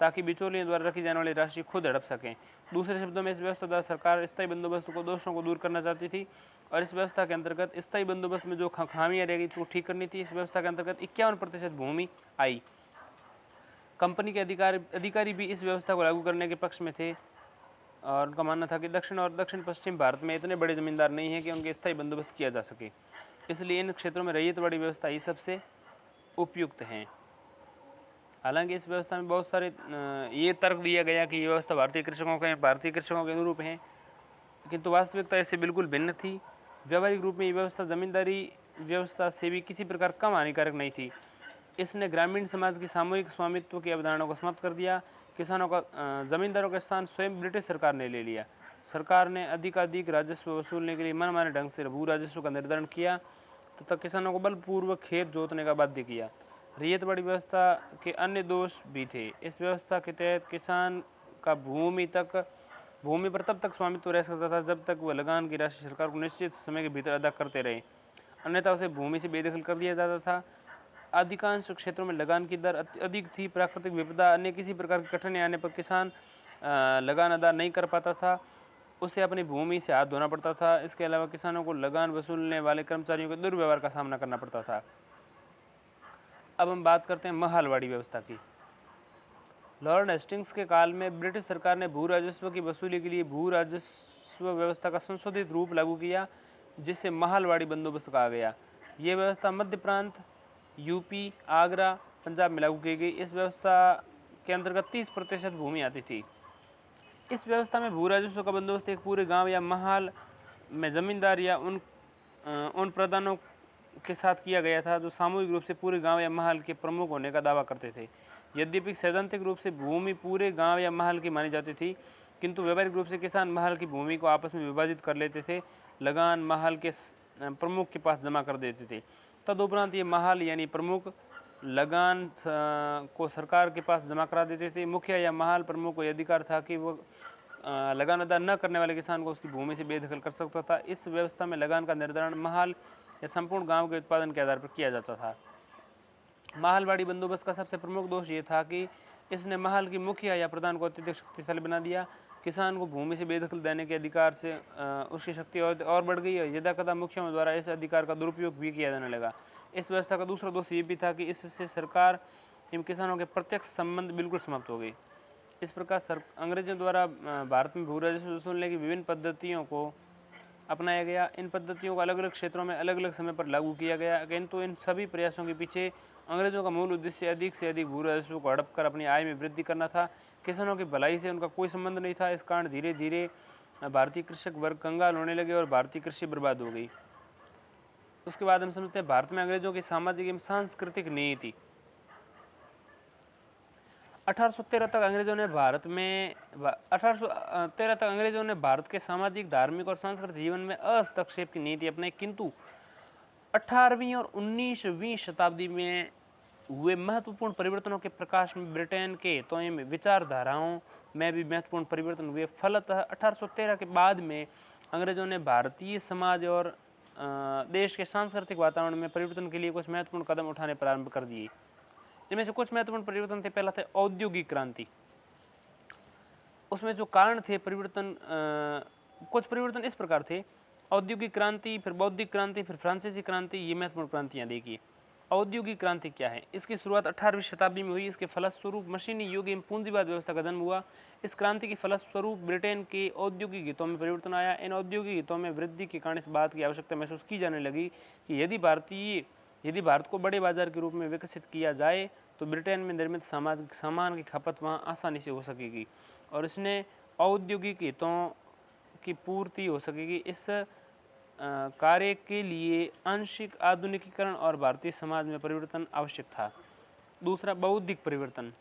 ताकि बिचौलियों द्वारा रखी जाने वाली राशि खुद हड़प सकें। दूसरे शब्दों में इस व्यवस्था द्वारा सरकार स्थायी बंदोबस्त को दोषों को दूर करना चाहती थी और इस व्यवस्था के अंतर्गत स्थायी बंदोबस्त में जो खामियां रह गई थी वो ठीक करनी थी। इस व्यवस्था के अंतर्गत 51% भूमि आई। कंपनी के अधिकारी भी इस व्यवस्था को लागू करने के पक्ष में थे और उनका मानना था कि दक्षिण और दक्षिण पश्चिम भारत में इतने बड़े जमींदार नहीं हैं कि उनके स्थायी बंदोबस्त किया जा सके, इसलिए इन क्षेत्रों में रैयतवाड़ी व्यवस्था ही सबसे उपयुक्त है। हालांकि इस व्यवस्था में बहुत सारे ये तर्क दिया गया कि ये व्यवस्था भारतीय कृषकों के अनुरूप है, किंतु वास्तविकता इससे बिल्कुल भिन्न थी। व्यावहारिक रूप में ये व्यवस्था जमींदारी व्यवस्था से भी किसी प्रकार कम हानिकारक नहीं थी। इसने ग्रामीण समाज की सामूहिक स्वामित्व की अवधारणा को समाप्त कर दिया। किसानों का जमींदारों का स्थान स्वयं ब्रिटिश सरकार ने ले लिया। सरकार ने अधिकाधिक राजस्व वसूलने के लिए मनमाने ढंग से भू राजस्व का निर्धारण किया तथा किसानों को बलपूर्वक खेत जोतने का बाध्य किया। रैयतवाड़ी व्यवस्था के अन्य दोष भी थे। इस व्यवस्था के तहत किसान का भूमि पर तब तक स्वामित्व रह सकता था जब तक वह लगान की राशि सरकार को निश्चित समय के भीतर अदा करते रहे, अन्यथा उसे भूमि से बेदखल कर दिया जाता था। अधिकांश क्षेत्रों में लगान की दर अधिक थी। प्राकृतिक विपदा अन्य किसी प्रकार की कठिनाई आने पर किसान लगान अदा नहीं कर पाता था, उसे अपनी भूमि से हाथ धोना पड़ता था। इसके अलावा किसानों को लगान वसूलने वाले कर्मचारियों के दुर्व्यवहार का सामना करना पड़ता था। अब हम बात करते हैं महालवाड़ी व्यवस्था की। लॉर्ड हेस्टिंग्स के काल में ब्रिटिश सरकार ने भू राजस्व की वसूली के लिए भू राजस्व व्यवस्था का संशोधित रूप लागू किया, जिसे महालवाड़ी बंदोबस्त कहा गया। यह व्यवस्था मध्य प्रांत, यूपी, आगरा, पंजाब में लागू की गई। इस व्यवस्था के अंतर्गत 30% भूमि आती थी। इस व्यवस्था में भू राजस्व का बंदोबस्त एक पूरे गांव या महल में जमींदार या उन प्रधानों के साथ किया गया था जो सामूहिक रूप से पूरे गांव या महल के प्रमुख होने का दावा करते थे। यद्यपि सैद्धांतिक रूप से भूमि पूरे गांव या महल की मानी जाती थी, किंतु व्यावहारिक रूप से किसान महल की भूमि को आपस में विभाजित कर लेते थे, लगान महल के प्रमुख के पास जमा कर देते थे। तदुपरांत ये महल यानी प्रमुख लगान को सरकार के पास जमा करा देते थे। मुखिया या महल प्रमुख को यह अधिकार था कि वो लगान अदा न करने वाले किसान को उसकी भूमि से बेदखल कर सकता था। इस व्यवस्था में लगान का निर्धारण महल या संपूर्ण गांव के उत्पादन के आधार पर किया जाता था। महलवाड़ी बंदोबस्त का सबसे प्रमुख दोष ये था कि इसने महल की मुखिया या प्रधान को अत्यधिक शक्तिशाली बना दिया। किसान को भूमि से बेदखल देने के अधिकार से उसकी शक्ति और बढ़ गई और यदाकदा मुखियाओं द्वारा इस अधिकार का दुरुपयोग भी किया जाने लगा। इस व्यवस्था का दूसरा दोष ये भी था कि इससे सरकार एवं किसानों के प्रत्यक्ष संबंध बिल्कुल समाप्त हो गई। इस प्रकार अंग्रेजों द्वारा भारत में भू राजस्व वसूलने की विभिन्न पद्धतियों को अपनाया गया। इन पद्धतियों को अलग अलग क्षेत्रों में अलग अलग समय पर लागू किया गया, किंतु इन सभी प्रयासों के पीछे अंग्रेजों का मूल उद्देश्य अधिक से अधिक भू राजस्व को हड़प कर अपनी आय में वृद्धि करना था। किसानों की भलाई से उनका कोई संबंध नहीं था। इस कारण धीरे धीरे भारतीय कृषक वर्ग कंगाल होने लगे और भारतीय कृषि बर्बाद हो गई। उसके बाद हम समझते हैं भारत में अंग्रेजों की सामाजिक एवं सांस्कृतिक नीति। 1813 तक अंग्रेजों ने भारत के सामाजिक, धार्मिक और सांस्कृतिक जीवन में हस्तक्षेप की नीति अपनाई, किंतु 18वीं और 19वीं शताब्दी में हुए महत्वपूर्ण परिवर्तनों के प्रकाश में ब्रिटेन के हितों में विचारधाराओं में भी महत्वपूर्ण परिवर्तन हुए। फलतः 1813 के बाद में अंग्रेजों ने भारतीय समाज और देश के सांस्कृतिक वातावरण में परिवर्तन के लिए कुछ महत्वपूर्ण कदम उठाने प्रारंभ कर दिए। इनमें से कुछ महत्वपूर्ण परिवर्तन थे। पहला था औद्योगिक क्रांति। उसमें जो कारण थे परिवर्तन, कुछ परिवर्तन इस प्रकार थे: औद्योगिक क्रांति, फिर बौद्धिक क्रांति, फिर फ्रांसीसी क्रांति। ये महत्वपूर्ण क्रांतियां देखिए। औद्योगिक क्रांति क्या है? इसकी शुरुआत 18वीं शताब्दी में हुई। इसके फलस्वरूप मशीनी युग एवं पूंजीवाद व्यवस्था का जन्म हुआ। इस क्रांति के फलस्वरूप ब्रिटेन के औद्योगिक हितों में परिवर्तन आया। इन औद्योगिक हितों में वृद्धि के कारण इस बात की आवश्यकता महसूस की जाने लगी कि यदि भारत को बड़े बाजार के रूप में विकसित किया जाए तो ब्रिटेन में निर्मित सामान की खपत वहाँ आसानी से हो सकेगी और इसने औद्योगिक हितों की पूर्ति हो सकेगी। इस कार्य के लिए आंशिक आधुनिकीकरण और भारतीय समाज में परिवर्तन आवश्यक था। दूसरा, बौद्धिक परिवर्तन।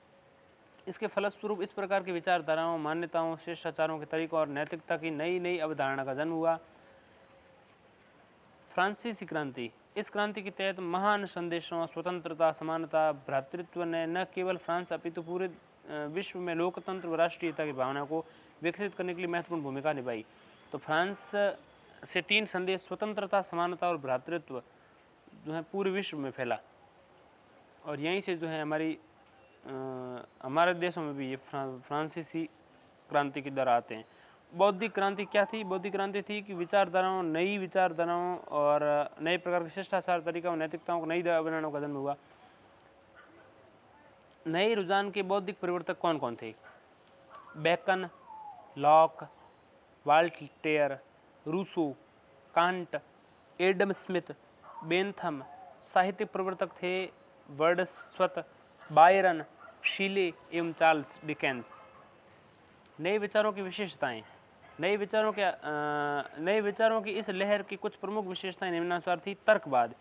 इसके फलस्वरूप इस प्रकार की विचारधाराओं, मान्यताओं, शिष्टाचारों के तरीकों और नैतिकता की नई नई अवधारणा का जन्म हुआ। फ्रांसीसी क्रांति। इस क्रांति के तहत महान संदेशों, स्वतंत्रता, समानता, भ्रातृत्व ने न केवल फ्रांस अपितु पूरे विश्व में लोकतंत्र व राष्ट्रीयता की भावना को विकसित करने के लिए महत्वपूर्ण भूमिका निभाई। तो फ्रांस से 3 संदेश, स्वतंत्रता, समानता और भ्रातृत्व, जो है पूरे विश्व में फैला और यहीं से जो है हमारे देशों में भी ये फ्रांसीसी क्रांति की दर आते हैं। बौद्धिक क्रांति क्या थी? बौद्धिक क्रांति थी कि नई विचारधाराओं और नए प्रकार के शिष्टाचार, तरीका और नैतिकताओं को नई बनाने का जन्म हुआ। नए रुझान के बौद्धिक परिवर्तक कौन कौन थे? Bacon, Locke, Voltaire, Rousseau, Kant, Adam Smith, Bentham. साहित्यिक प्रवर्तक थे वर्ड्सवर्थ, बायरन, शीले एवं चार्ल्स डिकेंस। नए विचारों की विशेषताएं। नए विचारों की इस लहर की कुछ प्रमुख विशेषताएं निम्नानुसार थी। तर्कवाद।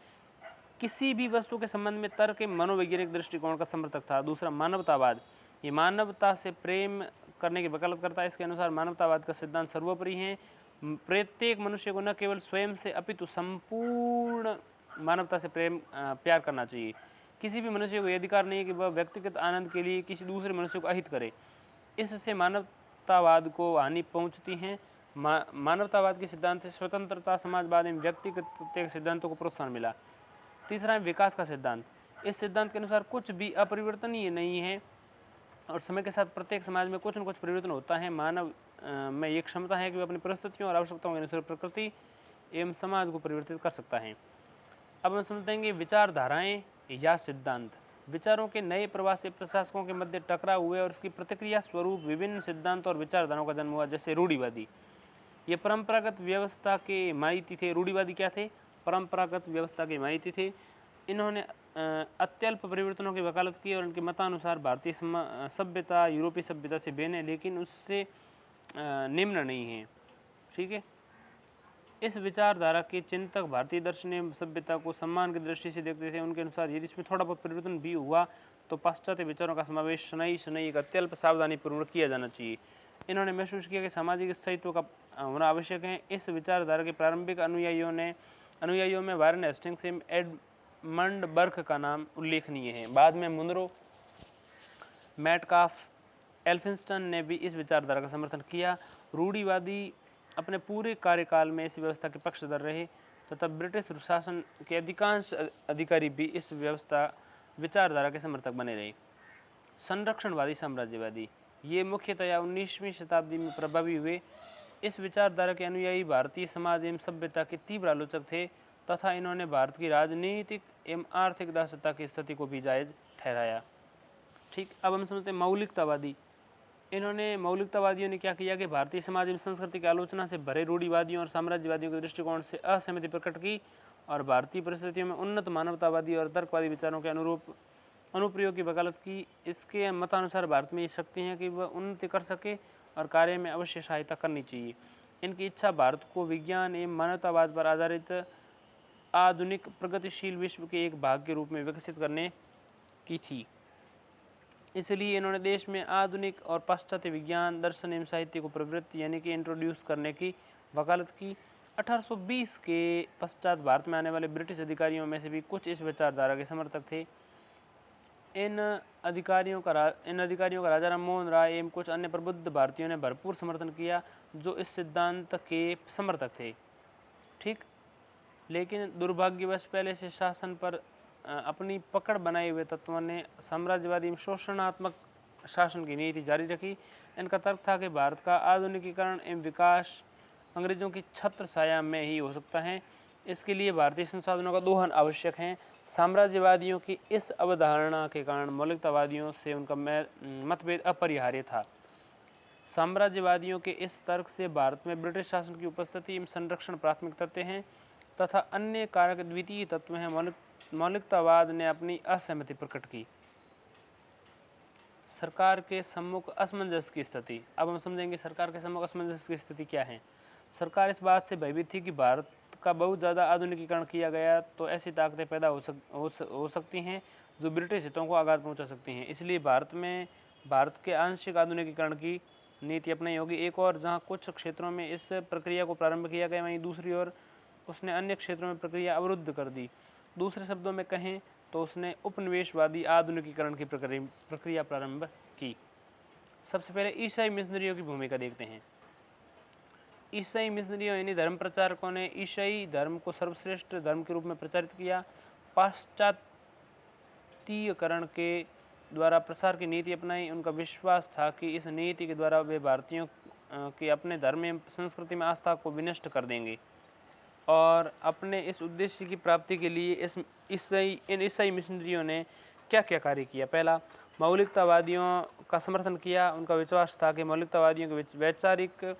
किसी भी वस्तु के संबंध में तर्क के मनोवैज्ञानिक दृष्टिकोण का समर्थक था। दूसरा, मानवतावाद। ये मानवता से प्रेम करने की वकालत करता है। इसके अनुसार मानवतावाद का सिद्धांत सर्वोपरि है। प्रत्येक मनुष्य को न केवल स्वयं से अपितु संपूर्ण मानवता से प्यार करना चाहिए। किसी भी मनुष्य को यह अधिकार नहीं है कि वह व्यक्तिगत आनंद के लिए किसी दूसरे मनुष्य को अहित करे। इससे मानवतावाद को हानि पहुंचती है। मानवतावाद के सिद्धांत से स्वतंत्रता, समाजवाद एवं व्यक्तिगत सिद्धांतों को प्रोत्साहन मिला। तीसरा है विकास का सिद्धांत। इस सिद्धांत के अनुसार कुछ भी अपरिवर्तनीय नहीं है और समय के साथ प्रत्येक समाज में कुछ न कुछ परिवर्तन होता है। मानव में ये क्षमता है कि वह अपनी परिस्थितियों और आवश्यकताओं के अनुसार प्रकृति एवं समाज को परिवर्तित कर सकता है। अब हम समझेंगे विचारधाराएं या सिद्धांत। विचारों के नए प्रवाह से प्रशासकों के मध्य टकराव हुए और इसकी प्रतिक्रिया स्वरूप विभिन्न सिद्धांत और विचारधाराओं का जन्म हुआ। जैसे रूढ़िवादी, ये परंपरागत व्यवस्था के हिमायती थे। रूढ़िवादी क्या थे? परंपरागत व्यवस्था के हिमायती थे। इन्होंने अत्यल्प परिवर्तनों की वकालत की और उनके मतानुसार भारतीय सभ्यता यूरोपीय सभ्यता से भिन्न है लेकिन उससे निम्न नहीं है। ठीक है। इस विचारधारा के चिंतक भारतीय दर्शन एवं सभ्यता को सम्मान की दृष्टि से देखते थे। उनके अनुसार यदि इसमें थोड़ा बहुत परिवर्तन भी हुआ तो पाश्चात्य विचारों का समावेश शनई एक अत्यल्प सावधानी पूर्वक किया जाना चाहिए। इन्होंने महसूस किया कि सामाजिक स्थायित्व का होना आवश्यक है। इस विचारधारा के प्रारंभिक अनुयायियों में वारेन हेस्टिंग्स एवं एडमंड बर्क का नाम उल्लेखनीय है। बाद में मुनरो, मैटकाफ, एल्फिंस्टन ने भी इस विचारधारा का समर्थन किया। रूढ़िवादी अपने पूरे कार्यकाल में इस व्यवस्था के पक्षधर रहे तथा ब्रिटिश शासन के अधिकांश अधिकारी भी इस विचारधारा के समर्थक बने रहे। संरक्षणवादी साम्राज्यवादी ये मुख्यतया 19वीं शताब्दी में प्रभावी हुए। इस विचारधारा के अनुयायी भारतीय समाज एवं सभ्यता के तीव्र आलोचक थे तथा इन्होंने भारत की राजनीतिक एवं आर्थिक दासता की स्थिति को भी जायज ठहराया। ठीक, अब हम समझते हैं मौलिकतावादी। मौलिकतावादियों ने क्या किया कि भारतीय समाज एवं संस्कृति की आलोचना से भरे रूढ़िवादियों और साम्राज्यवादियों के दृष्टिकोण से असहमति प्रकट की और भारतीय परिस्थितियों में उन्नत मानवतावादी और तर्कवादी विचारों के अनुप्रयोग की वकालत की। इसके मतानुसार भारत में ये शक्ति है कि वह उन्नति कर सके और कार्य में अवश्य सहायता करनी चाहिए। इनकी इच्छा भारत को विज्ञान एवं मानवतावाद पर आधारित आधुनिक प्रगतिशील विश्व के एक भाग के रूप में विकसित करने की थी। इसलिए इन्होंने देश में आधुनिक और पाश्चात्य विज्ञान, दर्शन एवं साहित्य को प्रवृत्ति यानी कि इंट्रोड्यूस करने की वकालत की। 1820 के पश्चात भारत में आने वाले ब्रिटिश अधिकारियों में से भी कुछ इस विचारधारा के समर्थक थे। इन अधिकारियों का राजा राम मोहन राय एवं कुछ अन्य प्रबुद्ध भारतीयों ने भरपूर समर्थन किया जो इस सिद्धांत के समर्थक थे। ठीक, लेकिन दुर्भाग्यवश पहले से शासन पर अपनी पकड़ बनाए हुए तत्वों ने साम्राज्यवादी शोषणात्मक शासन की नीति जारी रखी। इनका तर्क था कि भारत का आधुनिकीकरण एवं विकास अंग्रेजों की छत्र छाया में ही हो सकता है। इसके लिए भारतीय संसाधनों का दोहन आवश्यक है। साम्राज्यवादियों की इस अवधारणा के कारण मौलिकतावादियों से उनका मतभेद अपरिहार्य था। साम्राज्यवादियों के इस तर्क से भारत में ब्रिटिश शासन की उपस्थिति एवं संरक्षण प्राथमिक तथ्य हैं तथा अन्य कारक द्वितीय तत्व हैं। मौलिकतावाद ने अपनी असहमति प्रकट की। सरकार के सम्मुख असमंजस की स्थिति। अब हम समझेंगे सरकार के सम्मुख असमंजस की स्थिति क्या है। सरकार इस बात से भयभीत थी कि भारत का बहुत ज़्यादा आधुनिकीकरण किया गया तो ऐसी ताकतें पैदा हो सकती हैं जो ब्रिटिश हितों को आघात पहुंचा सकती हैं। इसलिए भारत के आंशिक आधुनिकीकरण की नीति अपनाई होगी। एक और जहां कुछ क्षेत्रों में इस प्रक्रिया को प्रारंभ किया गया, वहीं दूसरी ओर उसने अन्य क्षेत्रों में प्रक्रिया अवरुद्ध कर दी। दूसरे शब्दों में कहें तो उसने उपनिवेशवादी आधुनिकीकरण की प्रक्रिया प्रारंभ की। सबसे पहले ईसाई मिशनरियों की भूमिका देखते हैं। ईसाई मिशनरियों यानी धर्म प्रचारकों ने ईसाई धर्म को सर्वश्रेष्ठ धर्म के रूप में प्रचारित किया। पाश्चात्यीकरण के द्वारा प्रसार की नीति अपनाई। उनका विश्वास था कि इस नीति के द्वारा वे भारतीयों की अपने धर्म एवं संस्कृति में आस्था को विनष्ट कर देंगे और अपने इस उद्देश्य की प्राप्ति के लिए इन ईसाई मिशनरियों ने क्या क्या कार्य किया। पहला, मौलिकतावादियों का समर्थन किया। उनका विश्वास था कि मौलिकतावादियों के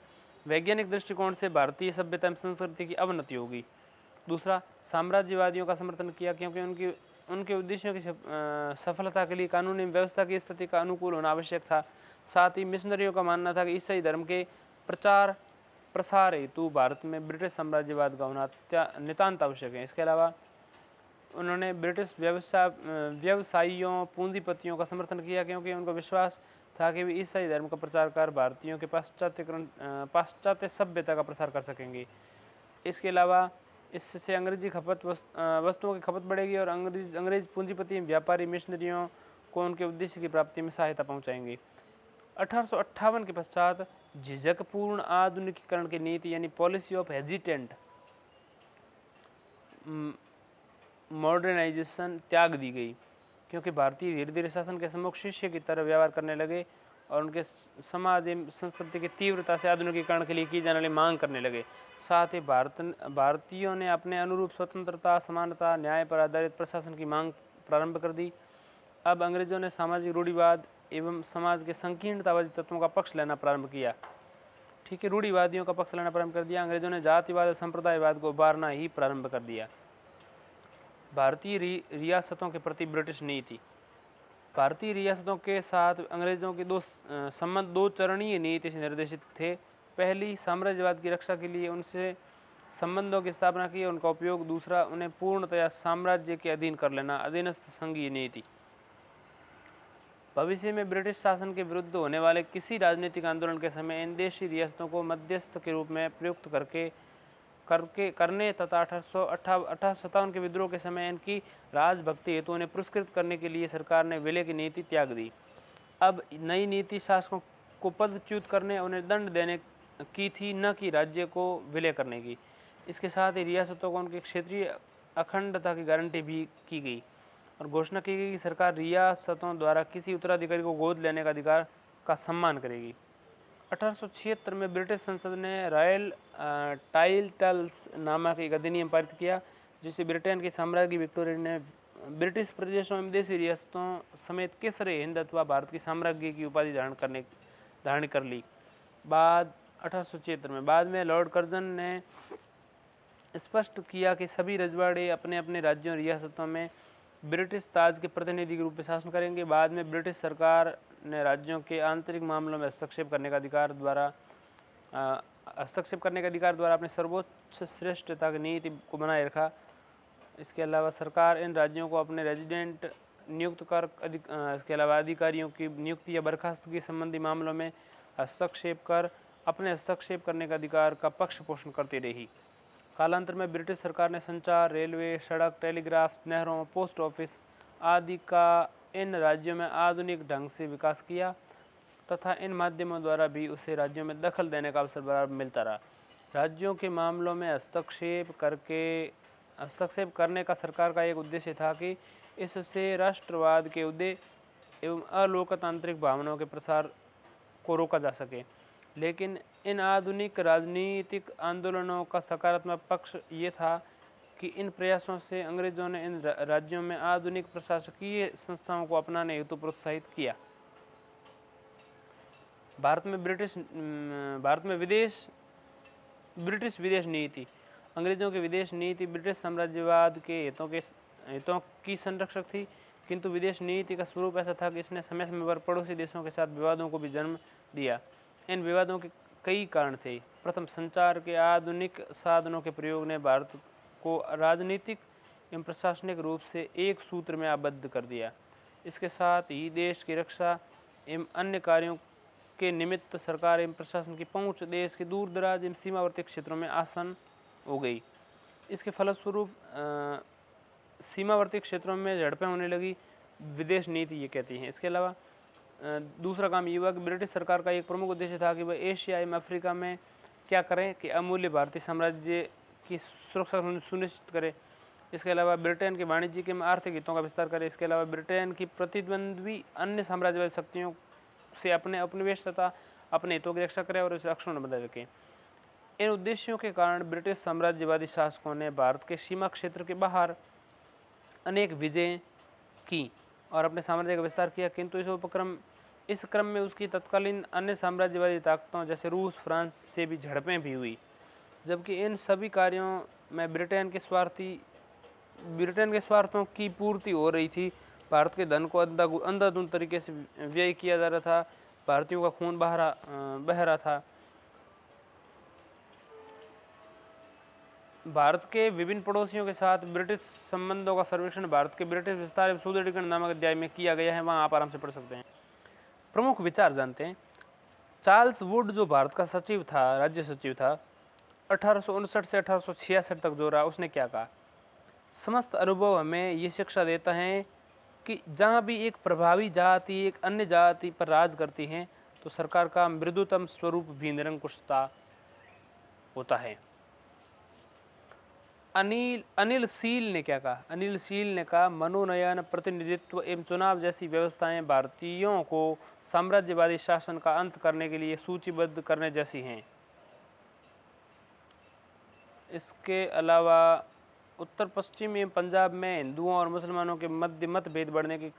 वैज्ञानिक दृष्टिकोण से भारतीय सभ्यता एवं संस्कृति की अवनति होगी। दूसरा, साम्राज्यवादियों का समर्थन किया क्योंकि उनके उद्देश्यों की सफलता के लिए कानूनी व्यवस्था की स्थिति का अनुकूल होना आवश्यक था। साथ ही मिशनरियों का मानना था कि ईसाई धर्म के प्रचार प्रसार हेतु भारत में ब्रिटिश साम्राज्यवाद का होना नितांत आवश्यक है। इसके अलावा उन्होंने ब्रिटिश व्यवसायियों पूंजीपतियों का समर्थन किया क्योंकि उनका विश्वास था कि वे ईसाई धर्म का प्रचार कर भारतीयों के पाश्चात्य सभ्यता का प्रसार कर सकेंगे। इसके अलावा इससे अंग्रेजी वस्तुओं की खपत बढ़ेगी और अंग्रेज पूंजीपति व्यापारी मिशनरियों को उनके उद्देश्य की प्राप्ति में सहायता पहुंचाएंगे। 1858 के पश्चात झिझकपूर्ण आधुनिकीकरण की नीति यानी पॉलिसी ऑफ हेजिटेंट मॉडर्नाइजेशन त्याग दी गई क्योंकि भारतीय धीरे धीरे शासन के सम्मुख शिष्य की तरह व्यवहार करने लगे और उनके समाज एवं संस्कृति की तीव्रता से आधुनिकीकरण के लिए की जाने वाली मांग करने लगे। साथ ही भारतीयों ने अपने अनुरूप स्वतंत्रता, समानता, न्याय पर आधारित प्रशासन की मांग प्रारंभ कर दी। अब अंग्रेजों ने सामाजिक रूढ़िवाद एवं समाज के संकीर्णतावादी तत्वों का पक्ष लेना प्रारंभ किया। ठीक है, रूढ़िवादियों का पक्ष लेना प्रारंभ कर दिया। अंग्रेजों ने जातिवाद और संप्रदायवाद को उभारना ही प्रारंभ कर दिया। भारतीय रियासतों के प्रति ब्रिटिश नीति। भारतीय रियासतों के साथ अंग्रेजों के संबंध दो चरणीय नीति से निर्देशित थे। पहली, साम्राज्यवाद की रक्षा के लिए उनसे संबंधों की स्थापना की, उनका उपयोग। दूसरा, उन्हें पूर्णतया साम्राज्य के अधीन कर लेना, अधीनस्थ संघीय नीति। भविष्य में ब्रिटिश शासन के विरुद्ध होने वाले किसी राजनीतिक आंदोलन के समय इन देशी रियासतों को मध्यस्थ के रूप में प्रयुक्त करने तथा 1857 के विद्रोह के समय इनकी राजभक्ति हेतु उन्हें पुरस्कृत करने के लिए सरकार ने विलय की नीति त्याग दी। अब नई नीति शासकों को पदच्युत करने, उन्हें दंड देने की थी, न कि राज्य को विलय करने की। इसके साथ ही रियासतों को उनकी क्षेत्रीय अखंडता की गारंटी भी की गई और घोषणा की गई कि सरकार रियासतों द्वारा किसी उत्तराधिकारी को गोद लेने का अधिकार का सम्मान करेगी। 1876 में ब्रिटिश संसद ने रॉयल टाइटल्स नामक एक अधिनियम पारित किया, जिसे ब्रिटेन के साम्राज्य विक्टोरिया ने ब्रिटिश प्रदेशों एवं देशी रियासतों समेत केसरे हिंद अथवा भारत की साम्राज्य की उपाधि धारण कर ली। 1876 में बाद में लॉर्ड कर्जन ने स्पष्ट किया कि सभी रजवाड़े अपने अपने राज्यों रियासतों में ब्रिटिश ताज के प्रतिनिधि के रूप में शासन करेंगे। बाद में ब्रिटिश सरकार ने राज्यों के आंतरिक मामलों में हस्तक्षेप करने के अधिकार द्वारा अपने सर्वोच्च श्रेष्ठता की नीति को बनाए रखा। इसके अलावा सरकार इन राज्यों को अपने रेजिडेंट नियुक्त कर इसके अलावा अधिकारियों की नियुक्ति या बर्खास्तगी संबंधी मामलों में हस्तक्षेप कर अपने हस्तक्षेप करने का अधिकार का पक्ष पोषण करती रही। कालांतर में ब्रिटिश सरकार ने संचार, रेलवे, सड़क, टेलीग्राफ, नहरों, पोस्ट ऑफिस आदि का इन राज्यों में आधुनिक ढंग से विकास किया तथा इन माध्यमों द्वारा भी उसे राज्यों में दखल देने का अवसर बराबर मिलता रहा। राज्यों के मामलों में हस्तक्षेप करने का सरकार का एक उद्देश्य था कि इससे राष्ट्रवाद के उदय एवं अलोकतांत्रिक भावनाओं के प्रसार को रोका जा सके। लेकिन इन आधुनिक राजनीतिक आंदोलनों का सकारात्मक पक्ष ये था कि इन प्रयासों से अंग्रेजों ने इन राज्यों में आधुनिक प्रशासकीय संस्थाओं को अपनाने हेतु प्रोत्साहित किया। भारत में ब्रिटिश विदेश नीति। अंग्रेजों की विदेश नीति ब्रिटिश साम्राज्यवाद के हितों की संरक्षक थी, किंतु विदेश नीति का स्वरूप ऐसा था कि इसने समय समय पर पड़ोसी देशों के साथ विवादों को भी जन्म दिया। इन विवादों के कई कारण थे। प्रथम, संचार के आधुनिक साधनों के प्रयोग ने भारत को राजनीतिक एवं प्रशासनिक रूप से एक सूत्र में आबद्ध कर दिया। इसके साथ ही देश की रक्षा एवं अन्य कार्यों के निमित्त सरकार एवं प्रशासन की पहुंच देश के दूर दराज एवं सीमावर्ती क्षेत्रों में आसान हो गई। इसके फलस्वरूप सीमावर्ती क्षेत्रों में झड़पें होने लगी, विदेश नीति ये कहती है। इसके अलावा दूसरा काम ये हुआ कि ब्रिटिश सरकार का एक प्रमुख उद्देश्य था कि वह एशिया एवं अफ्रीका में क्या करें कि अमूल्य भारतीय साम्राज्य की सुरक्षा सुनिश्चित करे। इसके अलावा ब्रिटेन के वाणिज्यिक एवं आर्थिक हितों का विस्तार करे। इसके अलावा ब्रिटेन की प्रतिद्वंद्वी अन्य साम्राज्यवादी शक्तियों से अपने उपनिवेश तथा अपने हितों की रक्षा करे और उसे अक्षुण्ण बनाए रखे। इन उद्देश्यों के कारण ब्रिटिश साम्राज्यवादी शासकों ने भारत के सीमा क्षेत्र के बाहर अनेक विजय की और अपने साम्राज्य का विस्तार किया, किंतु इस क्रम में उसकी तत्कालीन अन्य साम्राज्यवादी ताकतों जैसे रूस, फ्रांस से भी झड़पें भी हुई। जबकि इन सभी कार्यों में ब्रिटेन के स्वार्थों की पूर्ति हो रही थी। भारत के धन को अंधाधुंध तरीके से व्यय किया जा रहा था, भारतीयों का खून बह रहा था। भारत के विभिन्न पड़ोसियों के साथ ब्रिटिश संबंधों का सर्वेक्षण भारत के ब्रिटिश विस्तार एवं सुदृढ़ीकरण नामक अध्याय में किया गया है, वहां आप आराम से पढ़ सकते हैं। प्रमुख विचार जानते हैं। चार्ल्स वुड जो भारत का सचिव था, राज्य सचिव था, 1859 से 1866 तक जो रहा, उसने क्या कहा? समस्त अनुभव हमें ये शिक्षा देता है कि जहाँ भी एक प्रभावी जाति एक अन्य जाति पर राज करती है तो सरकार का मृदुतम स्वरूप भी निरंकुशता होता है। अनिल सील ने क्या कहा? अनिल सील ने कहा, मनोनयन, प्रतिनिधित्व एवं चुनाव जैसी व्यवस्थाएं भारतीयों को साम्राज्यवादी शासन का अंत करने के लिए सूचीबद्ध करने जैसी हैं। इसके अलावा उत्तर पश्चिम एवं पंजाब में हिंदुओं और मुसलमानों के मध्य मतभेद बढ़ने की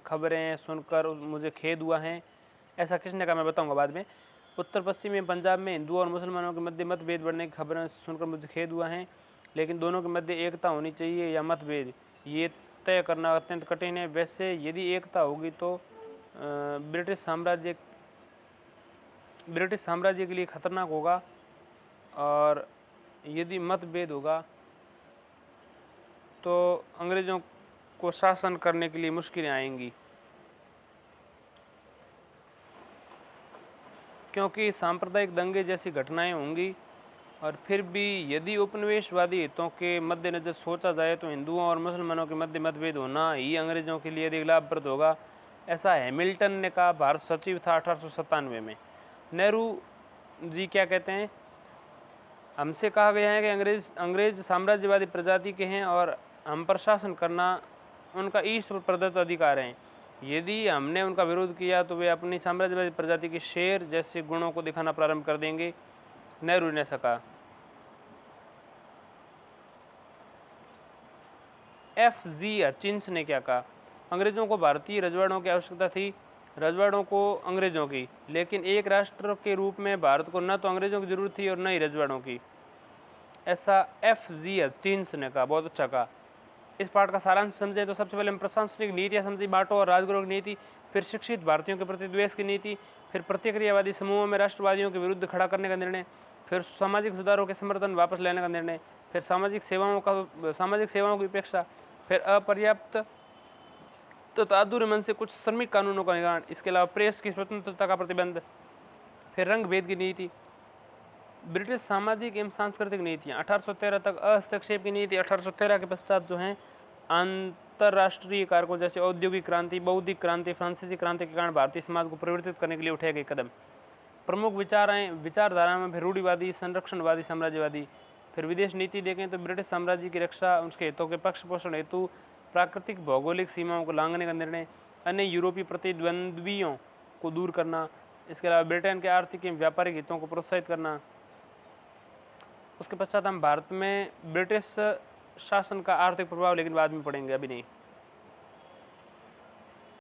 खबरें सुनकर मुझे खेद हुआ है। ऐसा किसने कहा? मैं बताऊंगा बाद में। उत्तर पश्चिम एवं पंजाब में हिंदुओं और मुसलमानों के मध्य मतभेद बढ़ने की खबरें सुनकर मुझे खेद हुआ है, लेकिन दोनों के मध्य एकता होनी चाहिए या मतभेद, ये तय करना अत्यंत कठिन है। वैसे यदि एकता होगी तो ब्रिटिश साम्राज्य के लिए खतरनाक होगा और यदि मतभेद होगा तो अंग्रेजों को शासन करने के लिए मुश्किलें आएंगी, क्योंकि सांप्रदायिक दंगे जैसी घटनाएं होंगी। और फिर भी यदि उपनिवेशवादी हितों के मद्देनजर सोचा जाए तो हिंदुओं और मुसलमानों के मध्य मतभेद होना ही अंग्रेजों के लिए अधिक लाभप्रद होगा, ऐसा हैमिल्टन ने कहा। भारत सचिव था 1897 में। नेहरू जी क्या कहते हैं, हमसे कहा गया है कि अंग्रेज साम्राज्यवादी प्रजाति के हैं और हम पर शासन करना उनका ईश्वर प्रदत्त अधिकार है। यदि हमने उनका विरोध किया तो वे अपनी साम्राज्यवादी प्रजाति के शेर जैसे गुणों को दिखाना प्रारंभ कर देंगे, नेहरू ने कहा। F.G. हचिंस ने क्या कहा, अंग्रेजों को भारतीय रजवाड़ों की आवश्यकता थी, रजवाड़ों को अंग्रेजों की, लेकिन एक राष्ट्र के रूप में भारत को न तो अंग्रेजों की जरूरत थी और न ही रजवाड़ों की, ऐसा F.G. हचिंस ने कहा। बहुत अच्छा कहा। इस पाठ का सारांश समझे तो सबसे पहले हम प्रशासनिक नीतियां समझी, बांटो और राजगुरु की नीति, फिर शिक्षित भारतीयों के प्रति द्वेष की नीति, फिर प्रतिक्रियावादी समूहों में राष्ट्रवादियों के विरुद्ध खड़ा करने का निर्णय, फिर सामाजिक सुधारों के समर्थन वापस लेने का निर्णय, फिर सामाजिक सेवाओं की उपेक्षा, फिर अपर्याप्त तथा अधूरे मन से कुछ श्रमिक कानूनों का निर्माण, इसके अलावा प्रेस की स्वतंत्रता का प्रतिबंध, फिर रंग भेद की नीति, ब्रिटिश सामाजिक एवं सांस्कृतिक नीतियाँ 1813 तक, हस्तक्षेप की नीति 1813 के पश्चात जो हैं अंतर्राष्ट्रीय कारकों जैसे औद्योगिक क्रांति, बौद्धिक क्रांति, फ्रांसीसी क्रांति के कारण भारतीय समाज को परिवर्तित करने के लिए उठाए गए कदम, प्रमुख विचारधारा में फिर रूढ़िवादी, संरक्षणवादी, साम्राज्यवादी। फिर विदेश नीति देखें तो ब्रिटिश साम्राज्य की रक्षा, उसके हितों के पक्ष पोषण हेतु प्राकृतिक भौगोलिक सीमाओं को लांघने का निर्णय, अन्य यूरोपीय प्रतिद्वंद्वियों को दूर करना, इसके अलावा ब्रिटेन के आर्थिक एवं व्यापारिक हितों को प्रोत्साहित करना। उसके पश्चात हम भारत में ब्रिटिश शासन का आर्थिक प्रभाव, लेकिन बाद में पढ़ेंगे, अभी नहीं।